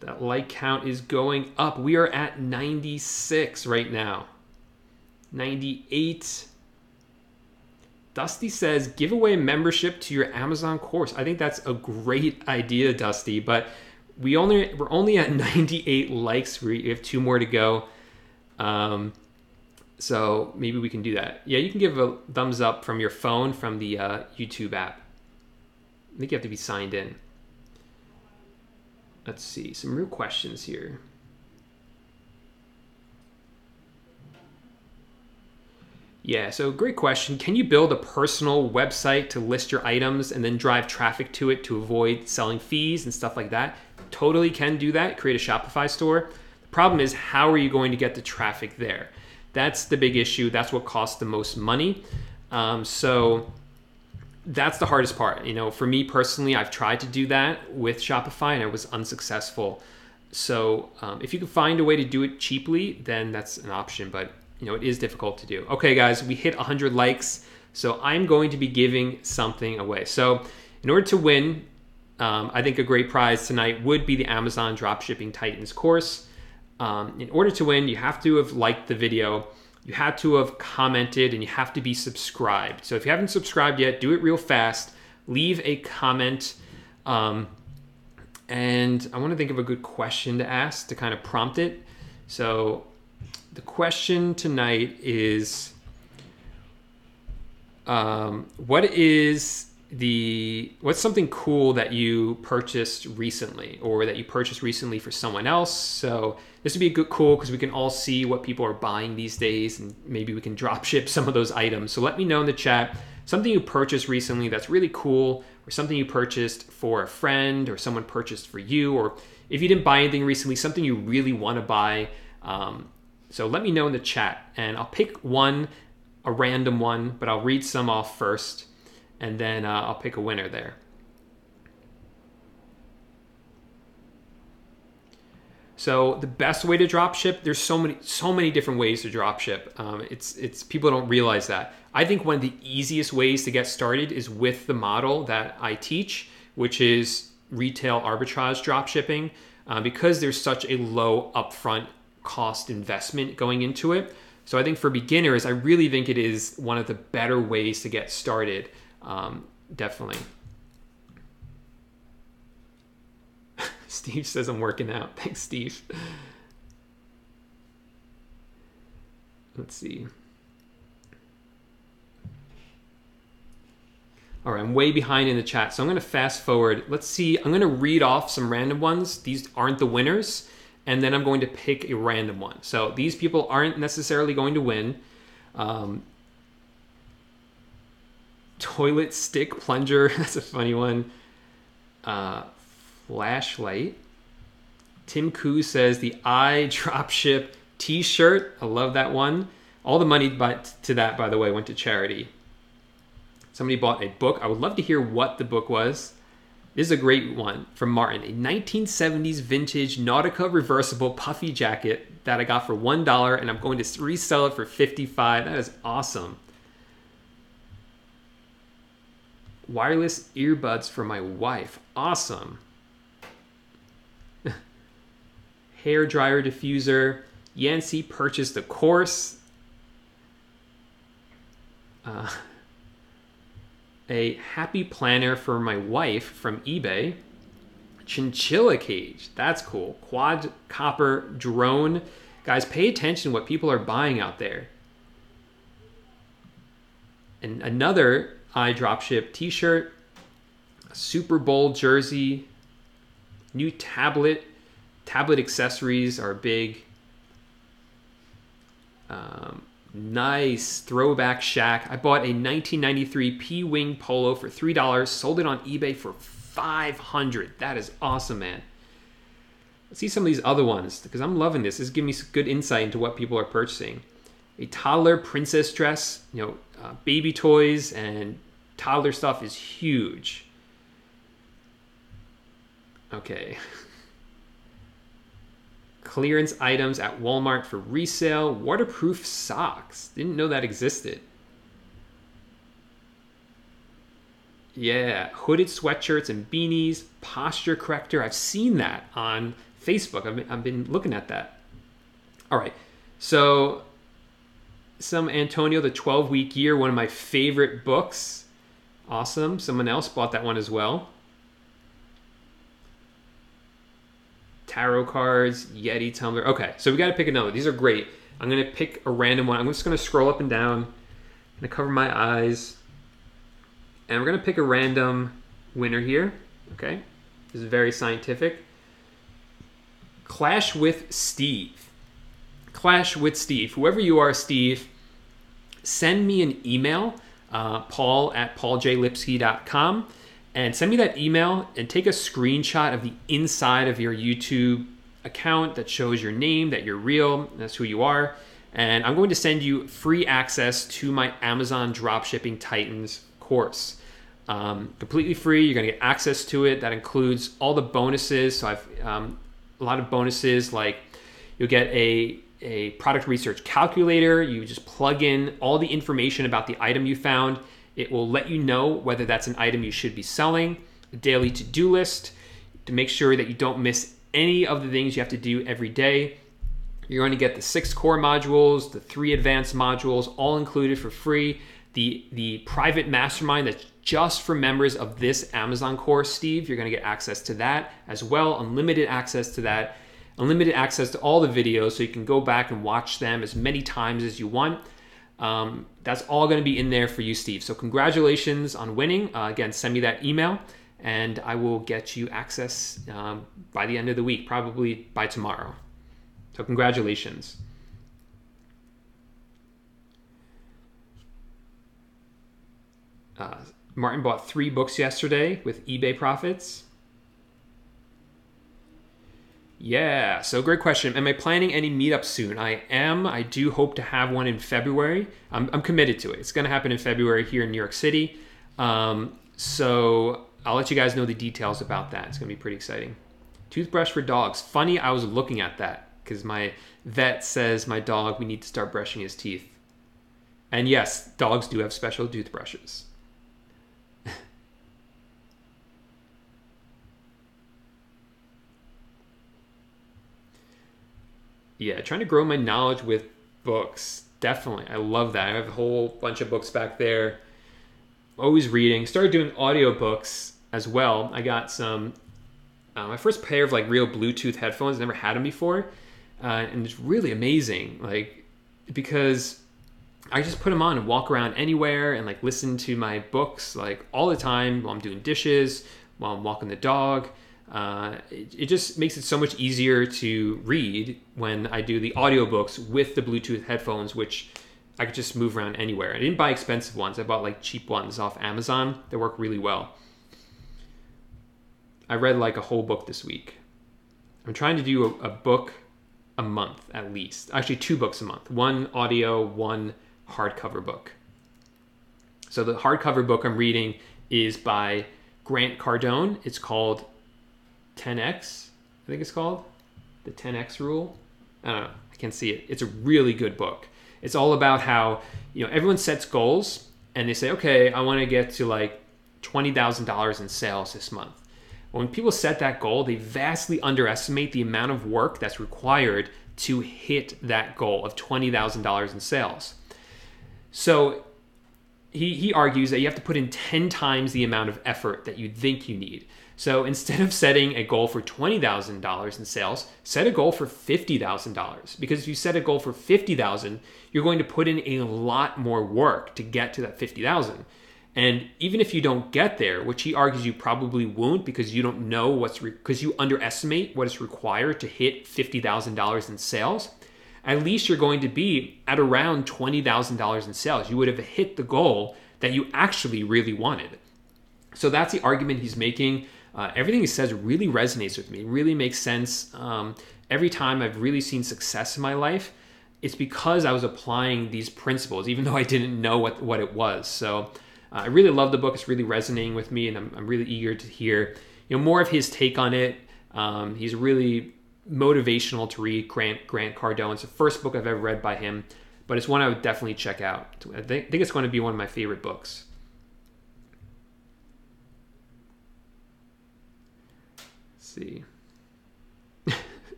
[SPEAKER 1] That like count is going up. We are at 96 right now. 98. Dusty says, give away a membership to your Amazon course. I think that's a great idea, Dusty, but we're only at 98 likes. We have 2 more to go. So maybe we can do that. Yeah, you can give a thumbs up from your phone from the YouTube app. I think you have to be signed in. Let's see, some real questions here. Yeah, so great question. Can you build a personal website to list your items and then drive traffic to it to avoid selling fees and stuff like that? Totally can do that. Create a Shopify store. The problem is, how are you going to get the traffic there? That's the big issue. That's what costs the most money. So that's the hardest part. For me personally, I've tried to do that with Shopify and I was unsuccessful. So if you can find a way to do it cheaply, then that's an option. But it is difficult to do. Okay, guys, we hit 100 likes. So I'm going to be giving something away. So in order to win, I think a great prize tonight would be the Amazon Dropshipping Titans course. In order to win, you have to have liked the video, you have to have commented, and you have to be subscribed. So if you haven't subscribed yet, do it real fast. Leave a comment. And I want to think of a good question to ask to kind of prompt it. So the question tonight is, what is what's something cool that you purchased recently, or that you purchased recently for someone else? So this would be cool because we can all see what people are buying these days, and maybe we can drop ship some of those items. So let me know in the chat something you purchased recently that's really cool, or something you purchased for a friend, or someone purchased for you, or if you didn't buy anything recently, something you really want to buy. So let me know in the chat, and I'll pick one, a random one, but I'll read some off first, and then I'll pick a winner there. So the best way to drop ship, there's so many different ways to drop ship. It's people don't realize that. I think one of the easiest ways to get started is with the model that I teach, which is retail arbitrage drop shipping, because there's such a low upfront cost investment going into it. So I think for beginners, I really think it is one of the better ways to get started. Definitely. Steve says I'm working out. Thanks, Steve. Let's see. All right, I'm way behind in the chat, so I'm going to fast forward. Let's see. I'm going to read off some random ones. These aren't the winners, and then I'm going to pick a random one. So these people aren't necessarily going to win. Toilet stick plunger. That's a funny one. Flashlight. Tim Koo says the I dropship t-shirt. I love that one. All the money to that, by the way, went to charity. Somebody bought a book. I would love to hear what the book was. This is a great one from Martin. A 1970s vintage Nautica reversible puffy jacket that I got for $1, and I'm going to resell it for $55. That is awesome. Wireless earbuds for my wife. Awesome. Hair dryer diffuser. Yancy purchased a course. A happy planner for my wife from eBay. Chinchilla cage. That's cool. Quad copper drone. Guys, pay attention to what people are buying out there. And another I dropship t-shirt, a Super Bowl jersey, new tablet. Tablet accessories are big. Nice throwback shack. I bought a 1993 P-Wing polo for $3, sold it on eBay for $500. That is awesome, man. Let's see some of these other ones, because I'm loving this. This is giving me some good insight into what people are purchasing. A toddler princess dress, baby toys and toddler stuff is huge. Okay. Clearance items at Walmart for resale. Waterproof socks. Didn't know that existed. Yeah, hooded sweatshirts and beanies. Posture corrector. I've seen that on Facebook. I've been looking at that. All right. So some Antonio, the 12-Week Year, one of my favorite books. Awesome. Someone else bought that one as well. Tarot cards, Yeti tumbler. Okay, so we got to pick another. These are great. I'm going to pick a random one. I'm just going to scroll up and down. I'm going to cover my eyes. And we're going to pick a random winner here. Okay, this is very scientific. Clash with Steve. Clash with Steve. Whoever you are, Steve, send me an email, paul@pauljlipsky.com. And send me that email and take a screenshot of the inside of your YouTube account that shows your name, that you're real, that's who you are. And I'm going to send you free access to my Amazon Dropshipping Titans course. Completely free. You're going to get access to it. That includes all the bonuses. So I've a lot of bonuses, like you'll get a product research calculator. You just plug in all the information about the item you found. It will let you know whether that's an item you should be selling, a daily to-do list to make sure that you don't miss any of the things you have to do every day. You're going to get the 6 core modules, the 3 advanced modules, all included for free. The private mastermind that's just for members of this Amazon course, Steve, you're going to get access to that as well, unlimited access to that, unlimited access to all the videos so you can go back and watch them as many times as you want. That's all going to be in there for you, Steve. So congratulations on winning. Again, send me that email and I will get you access by the end of the week, probably by tomorrow. So congratulations. Martin bought 3 books yesterday with eBay profits. Yeah, so great question. Am I planning any meetups soon? I am. I do hope to have one in February. I'm committed to it. It's going to happen in February here in New York City. So I'll let you guys know the details about that. It's going to be pretty exciting. Toothbrush for dogs. Funny, I was looking at that because my vet says my dog, we need to start brushing his teeth. And yes, dogs do have special toothbrushes. Yeah, trying to grow my knowledge with books. Definitely. I love that. I have a whole bunch of books back there. Always reading. Started doing audiobooks as well. I got some, my first pair of like real Bluetooth headphones. Never had them before. And it's really amazing. Like, because I just put them on and walk around anywhere and like listen to my books like all the time while I'm doing dishes, while I'm walking the dog. It just makes it so much easier to read when I do the audiobooks with the Bluetooth headphones, which I could just move around anywhere. I didn't buy expensive ones. I bought like cheap ones off Amazon. They work really well. I read like a whole book this week. I'm trying to do a book a month at least. Actually, 2 books a month. 1 audio, 1 hardcover book. So the hardcover book I'm reading is by Grant Cardone. It's called 10X, I think it's called. The 10X rule. I don't know. I can't see it. It's a really good book. It's all about how, everyone sets goals and they say, okay, I want to get to like $20,000 in sales this month. When people set that goal, they vastly underestimate the amount of work that's required to hit that goal of $20,000 in sales. So he argues that you have to put in 10 times the amount of effort that you think you need. So instead of setting a goal for $20,000 in sales, set a goal for $50,000. Because if you set a goal for $50,000, you're going to put in a lot more work to get to that $50,000. And even if you don't get there, which he argues you probably won't because you don't know because you underestimate what is required to hit $50,000 in sales, at least you're going to be at around $20,000 in sales. You would have hit the goal that you actually really wanted. So that's the argument he's making. Everything he says really resonates with me. It really makes sense. Every time I've really seen success in my life, it's because I was applying these principles, even though I didn't know what it was. So I really love the book. It's really resonating with me, and I'm really eager to hear more of his take on it. He's really motivational to read. Grant Cardone. It's the first book I've ever read by him, but it's one I would definitely check out. I think it's going to be one of my favorite books. See.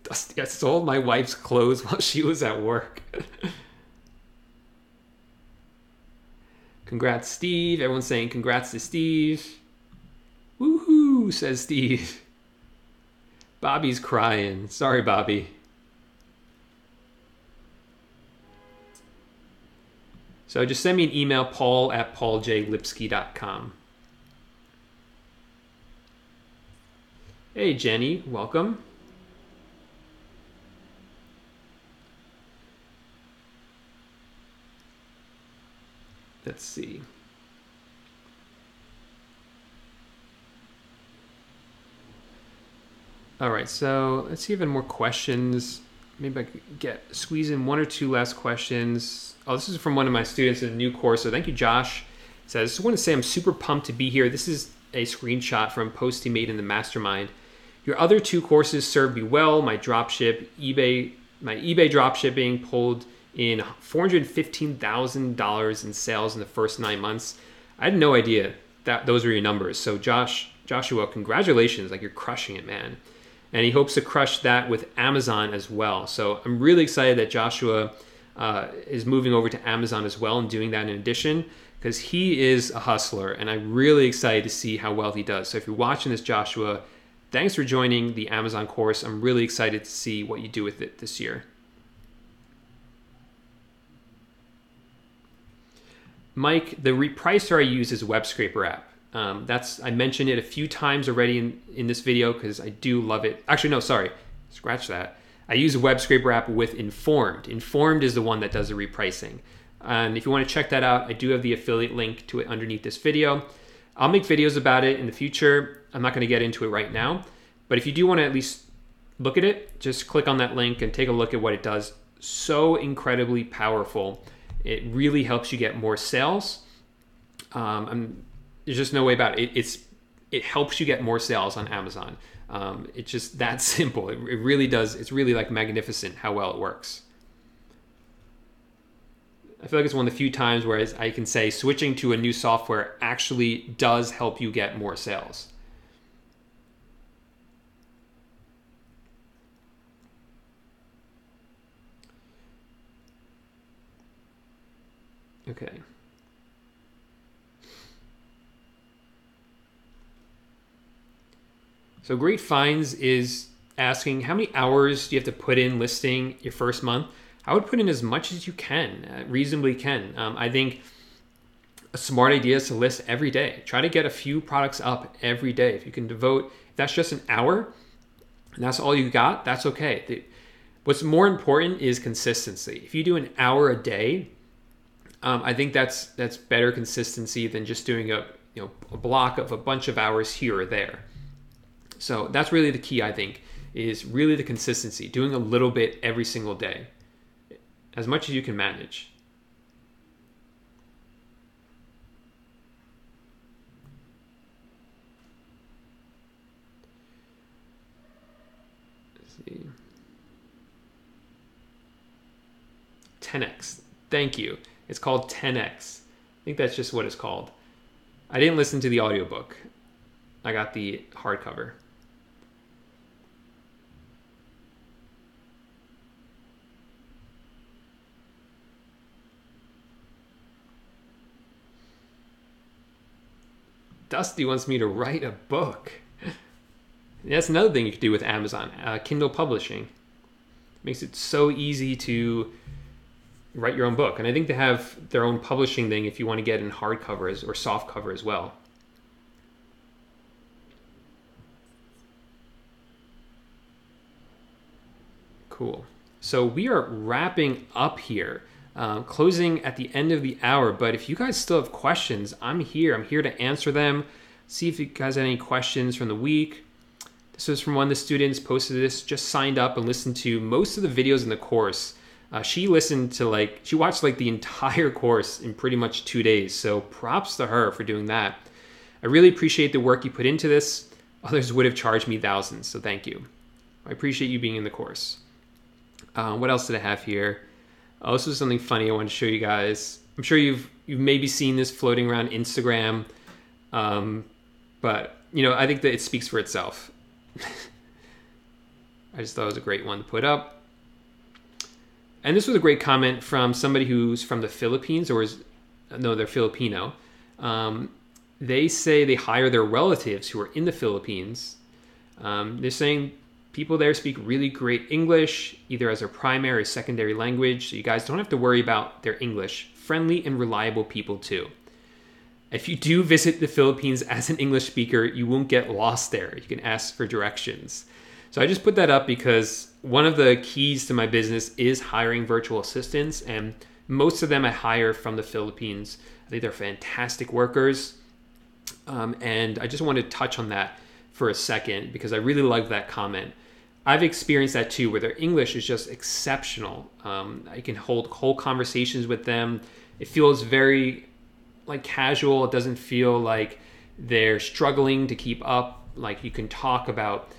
[SPEAKER 1] Dusty, I sold my wife's clothes while she was at work. Congrats, Steve. Everyone's saying congrats to Steve. Woohoo, says Steve. Bobby's crying. Sorry, Bobby. So just send me an email, paul@pauljlipsky.com. Hey, Jenny, welcome. Let's see. All right, so let's see if I have more questions. Maybe I could squeeze in 1 or 2 last questions. Oh, this is from one of my students in a new course. So thank you, Josh. It says, I just want to say I'm super pumped to be here. This is a screenshot from a post he made in the mastermind. Your other 2 courses served me well. My eBay dropshipping pulled in $415,000 in sales in the first 9 months. I had no idea that those were your numbers. So Joshua, congratulations. Like, you're crushing it, man. And he hopes to crush that with Amazon as well. So I'm really excited that Joshua is moving over to Amazon as well and doing that in addition, because he is a hustler and I'm really excited to see how well he does. So if you're watching this, Joshua, thanks for joining the Amazon course. I'm really excited to see what you do with it this year. Mike, the repricer I use is Web Scraper app. I mentioned it a few times already in this video because I do love it. Actually, no, sorry, scratch that. I use a Web Scraper app with Informed. Informed is the one that does the repricing. And if you want to check that out, I do have the affiliate link to it underneath this video. I'll make videos about it in the future. I'm not going to get into it right now. But if you do want to at least look at it, just click on that link and take a look at what it does. So incredibly powerful. It really helps you get more sales. There's just no way about it. It helps you get more sales on Amazon. It's just that simple. It really does. It's really like magnificent how well it works. I feel like it's one of the few times where I can say switching to a new software actually does help you get more sales. Okay. So Great Finds is asking how many hours do you have to put in listing your first month? I would put in as much as you can, reasonably can. I think a smart idea is to list every day. Try to get a few products up every day. If you can devote, if that's just an hour, and that's all you got, that's okay. What's more important is consistency. If you do an hour a day, I think that's better consistency than just doing a block of a bunch of hours here or there. So that's really the key, I think, is really the consistency, doing a little bit every single day, as much as you can manage. Let's see. 10x. Thank you. It's called 10x. I think that's just what it's called. I didn't listen to the audiobook. I got the hardcover. Dusty wants me to write a book. That's another thing you could do with Amazon, Kindle publishing. It makes it so easy to write your own book. And I think they have their own publishing thing if you want to get in hardcovers or soft cover as well. Cool. So we are wrapping up here. Closing at the end of the hour, but if you guys still have questions, I'm here to answer them. See if you guys have any questions from the week. This was from one of the students, posted this, just signed up and listened to most of the videos in the course. She watched the entire course in pretty much 2 days, so props to her for doing that. I really appreciate the work you put into this. Others would have charged me thousands, so thank you. I appreciate you being in the course. What else did I have here? Oh, this was something funny I wanted to show you guys. I'm sure you've maybe seen this floating around Instagram, but I think that it speaks for itself. I just thought it was a great one to put up. And this was a great comment from somebody who's from the Philippines, they're Filipino. They say they hire their relatives who are in the Philippines. They're saying people there speak really great English, either as their primary or secondary language, so you guys don't have to worry about their English. Friendly and reliable people too. If you do visit the Philippines as an English speaker, you won't get lost there. You can ask for directions. So I just put that up because one of the keys to my business is hiring virtual assistants, and most of them I hire from the Philippines. I think they're fantastic workers, and I just wanted to touch on that for a second because I really love that comment. I've experienced that too, where their English is just exceptional. I can hold whole conversations with them. It feels very casual. It doesn't feel like they're struggling to keep up. Like you can talk about,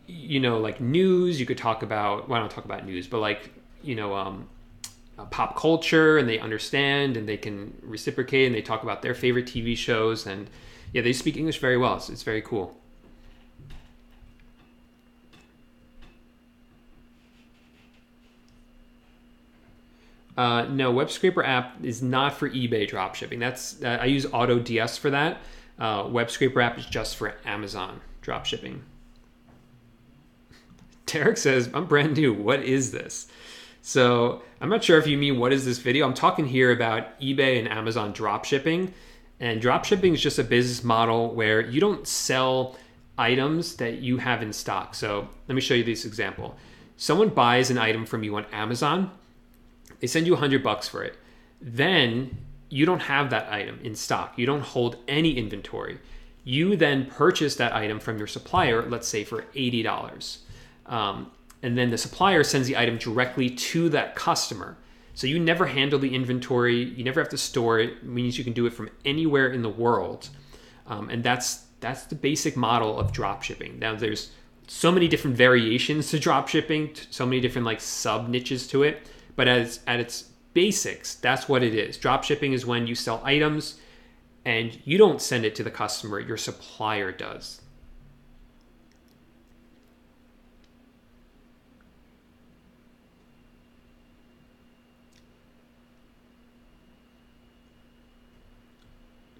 [SPEAKER 1] news. You could talk about, well, I don't talk about news, but pop culture, and they understand and they can reciprocate, and they talk about their favorite TV shows, and yeah, they speak English very well. So it's very cool. No, Web Scraper app is not for eBay dropshipping. I use AutoDS for that. Web Scraper app is just for Amazon dropshipping. Derek says, I'm brand new. What is this? So I'm not sure if you mean what is this video. I'm talking here about eBay and Amazon dropshipping. And dropshipping is just a business model where you don't sell items that you have in stock. So let me show you this example. Someone buys an item from you on Amazon. They send you $100 for it. Then you don't have that item in stock. You don't hold any inventory. You then purchase that item from your supplier, let's say for $80. And then the supplier sends the item directly to that customer. So you never handle the inventory. You never have to store it. It means you can do it from anywhere in the world. And that's the basic model of drop shipping. Now there's so many different variations to drop shipping, so many different like sub niches to it. But at its basics, that's what it is. Drop shipping is when you sell items and you don't send it to the customer, your supplier does.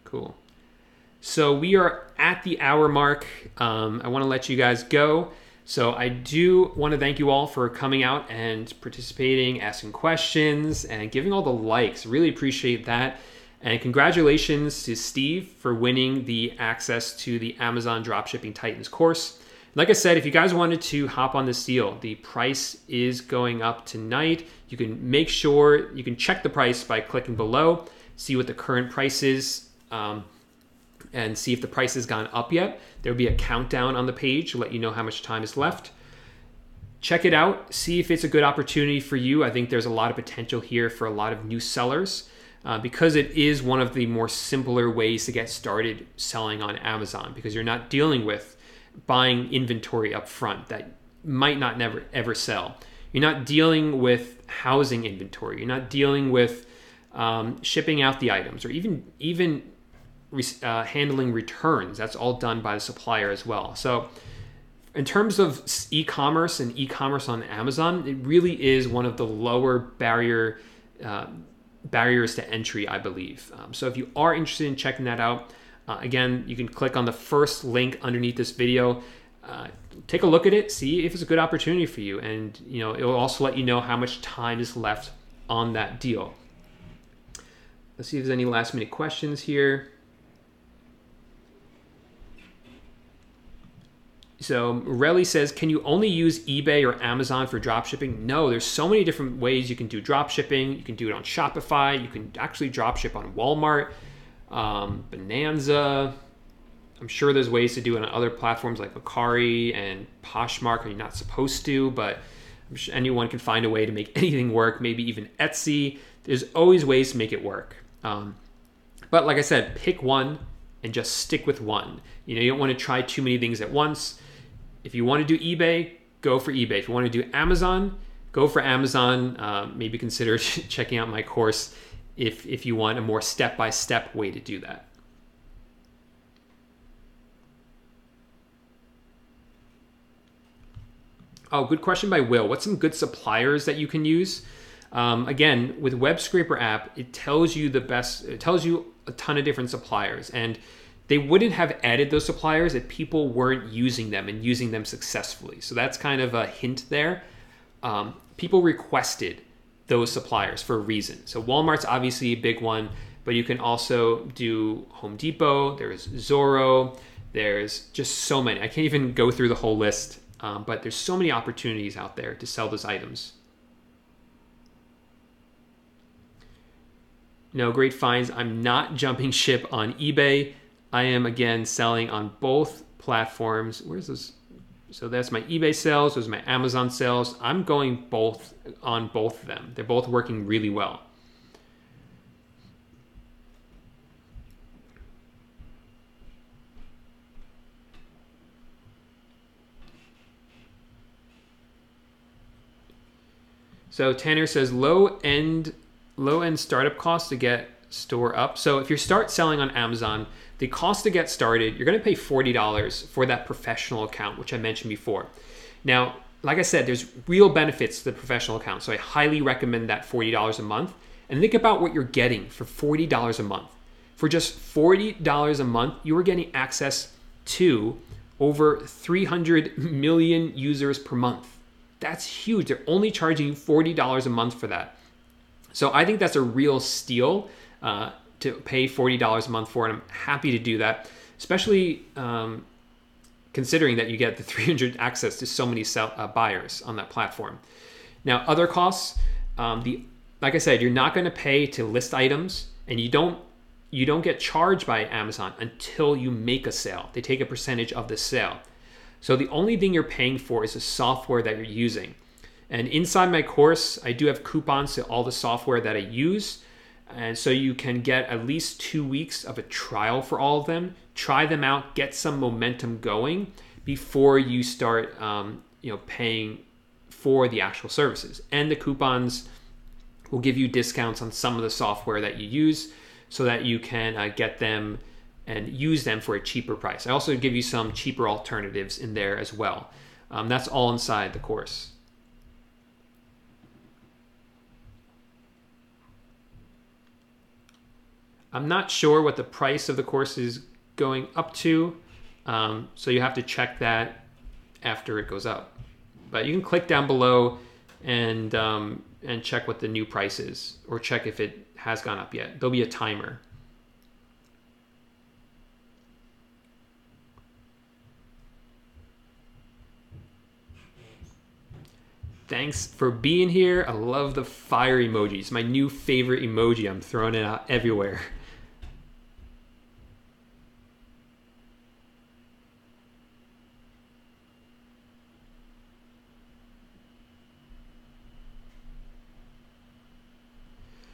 [SPEAKER 1] Cool. So we are at the hour mark. I want to let you guys go. So I do want to thank you all for coming out and participating, asking questions, and giving all the likes. Really appreciate that. And congratulations to Steve for winning the access to the Amazon Dropshipping Titans course. Like I said, if you guys wanted to hop on this deal, the price is going up tonight. You can make sure, you can check the price by clicking below, see what the current price is, and see if the price has gone up yet. There'll be a countdown on the page to let you know how much time is left. Check it out, see if it's a good opportunity for you. I think there's a lot of potential here for a lot of new sellers because it is one of the more simpler ways to get started selling on Amazon, because you're not dealing with buying inventory up front that might not never ever sell. You're not dealing with housing inventory. You're not dealing with shipping out the items, or even handling returns. That's all done by the supplier as well. So in terms of e-commerce and e-commerce on Amazon, it really is one of the lower barriers to entry, I believe. So if you are interested in checking that out, again, you can click on the first link underneath this video. Take a look at it, see if it's a good opportunity for you, and it will also let you know how much time is left on that deal. Let's see if there's any last minute questions here. So Relly says, can you only use eBay or Amazon for dropshipping? No, there's so many different ways you can do dropshipping. You can do it on Shopify. You can actually dropship on Walmart, Bonanza. I'm sure there's ways to do it on other platforms like Mercari and Poshmark. You're not supposed to, but I'm sure anyone can find a way to make anything work, maybe even Etsy. There's always ways to make it work. But like I said, pick one and just stick with one. You don't want to try too many things at once. If you want to do eBay, go for eBay. If you want to do Amazon, go for Amazon. Maybe consider checking out my course if you want a more step-by-step way to do that. Oh, good question by Will. What's some good suppliers that you can use? Again, with Web Scraper app, it tells you it tells you a ton of different suppliers, and they wouldn't have added those suppliers if people weren't using them and using them successfully. So that's kind of a hint there. People requested those suppliers for a reason. So Walmart's obviously a big one, but you can also do Home Depot, there's Zorro, there's just so many. I can't even go through the whole list, but there's so many opportunities out there to sell those items. No, great finds. I'm not jumping ship on eBay. I am, again, selling on both platforms. Where's this? So that's my eBay sales. Those are my Amazon sales. I'm going on both of them. They're both working really well. So Tanner says low end startup costs to get store up. So if you start selling on Amazon, the cost to get started, you're going to pay $40 for that professional account, which I mentioned before. Now, like I said, there's real benefits to the professional account. So I highly recommend that $40 a month. And think about what you're getting for $40 a month. For just $40 a month, you are getting access to over 300 million users per month. That's huge. They're only charging you $40 a month for that. So I think that's a real steal to pay $40 a month for, and I'm happy to do that, especially considering that you get the 300 access to so many buyers on that platform. Now, other costs, like I said, you're not going to pay to list items, and you don't get charged by Amazon until you make a sale. They take a percentage of the sale. So the only thing you're paying for is the software that you're using. And inside my course, I do have coupons to all the software that I use. And so you can get at least 2 weeks of a trial for all of them. Try them out, get some momentum going before you start paying for the actual services. And the coupons will give you discounts on some of the software that you use so that you can get them and use them for a cheaper price. I also give you some cheaper alternatives in there as well. That's all inside the course. I'm not sure what the price of the course is going up to, so you have to check that after it goes up. But you can click down below and check what the new price is, or check if it has gone up yet. There'll be a timer. Thanks for being here. I love the fire emoji. It's my new favorite emoji. I'm throwing it out everywhere.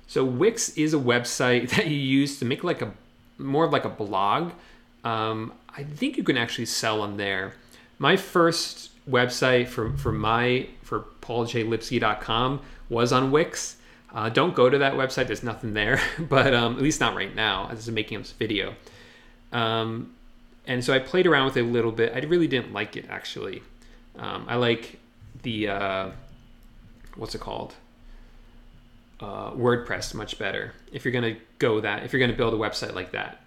[SPEAKER 1] So Wix is a website that you use to make like more of like a blog. I think you can actually sell on there. My first website for pauljlipsky.com was on Wix. Don't go to that website. There's nothing there, but at least not right now as I'm making this video. And so I played around with it a little bit. I really didn't like it actually. I like the what's it called? WordPress much better if you're gonna build a website like that.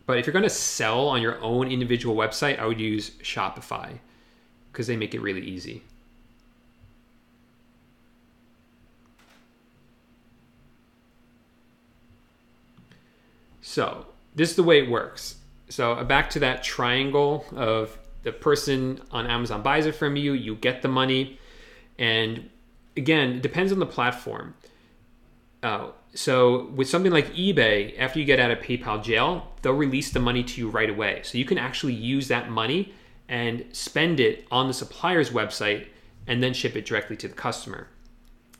[SPEAKER 1] But if you're gonna sell on your own individual website, I would use Shopify because they make it really easy. So this is the way it works. So back to that triangle of the person on Amazon buys it from you, you get the money, and again, it depends on the platform. So with something like eBay, after you get out of PayPal jail, they'll release the money to you right away. So you can actually use that money and spend it on the supplier's website and then ship it directly to the customer.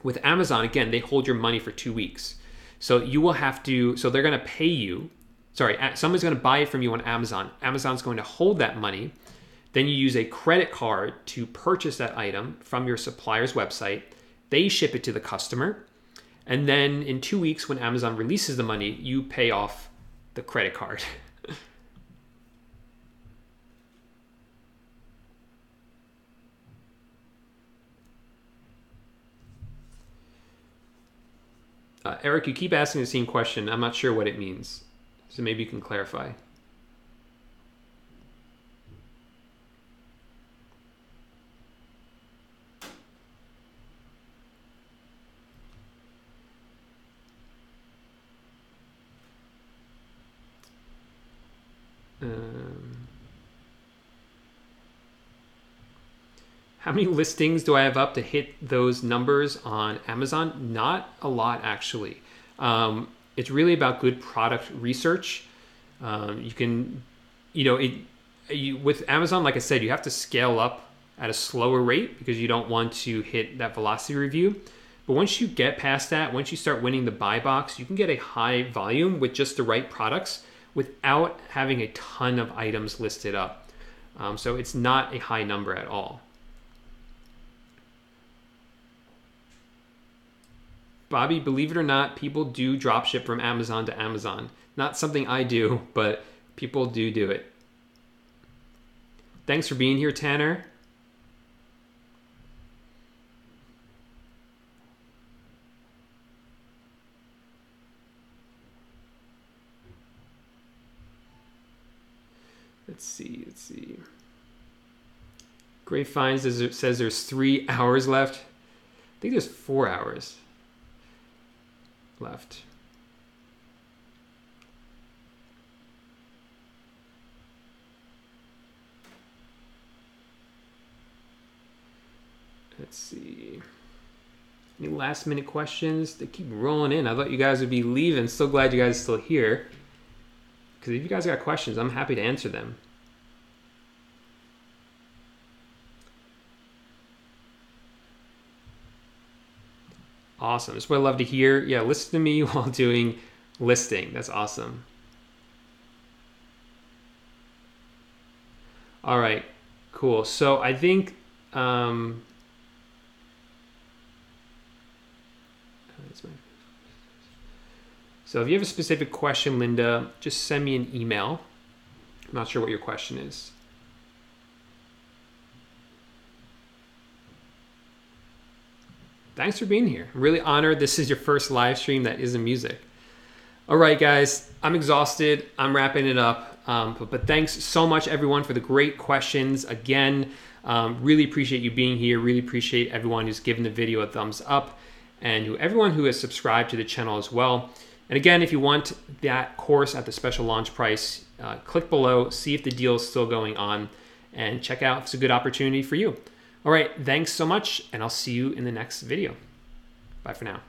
[SPEAKER 1] With Amazon, again, they hold your money for 2 weeks. So you will have to, so they're going to pay you, someone's going to buy it from you on Amazon. Amazon's going to hold that money. Then you use a credit card to purchase that item from your supplier's website. They ship it to the customer. And then in 2 weeks, when Amazon releases the money, you pay off the credit card. Eric, you keep asking the same question. I'm not sure what it means. So maybe you can clarify. How many listings do I have up to hit those numbers on Amazon? Not a lot, actually. It's really about good product research. You can, with Amazon, like I said, you have to scale up at a slower rate because you don't want to hit that velocity review. But once you get past that, once you start winning the buy box, you can get a high volume with just the right products without having a ton of items listed up. So it's not a high number at all. Bobby, believe it or not, people do dropship from Amazon to Amazon. Not something I do, but people do it. Thanks for being here, Tanner. Let's see. Great Finds says there's 3 hours left. I think there's 4 hours left. Let's see. Any last minute questions? They keep rolling in. I thought you guys would be leaving. So glad you guys are still here. Because if you guys got questions, I'm happy to answer them. Awesome. That's what I love to hear. Yeah, listen to me while doing listing. That's awesome. All right, cool. So I think so if you have a specific question, Linda, just send me an email. I'm not sure what your question is. Thanks for being here. I'm really honored this is your first live stream that isn't music. All right, guys, I'm exhausted. I'm wrapping it up. But thanks so much, everyone, for the great questions. Again, really appreciate you being here. Really appreciate everyone who's given the video a thumbs up and everyone who has subscribed to the channel as well. And again, if you want that course at the special launch price, click below, see if the deal is still going on, and check out if it's a good opportunity for you. All right, thanks so much, and I'll see you in the next video. Bye for now.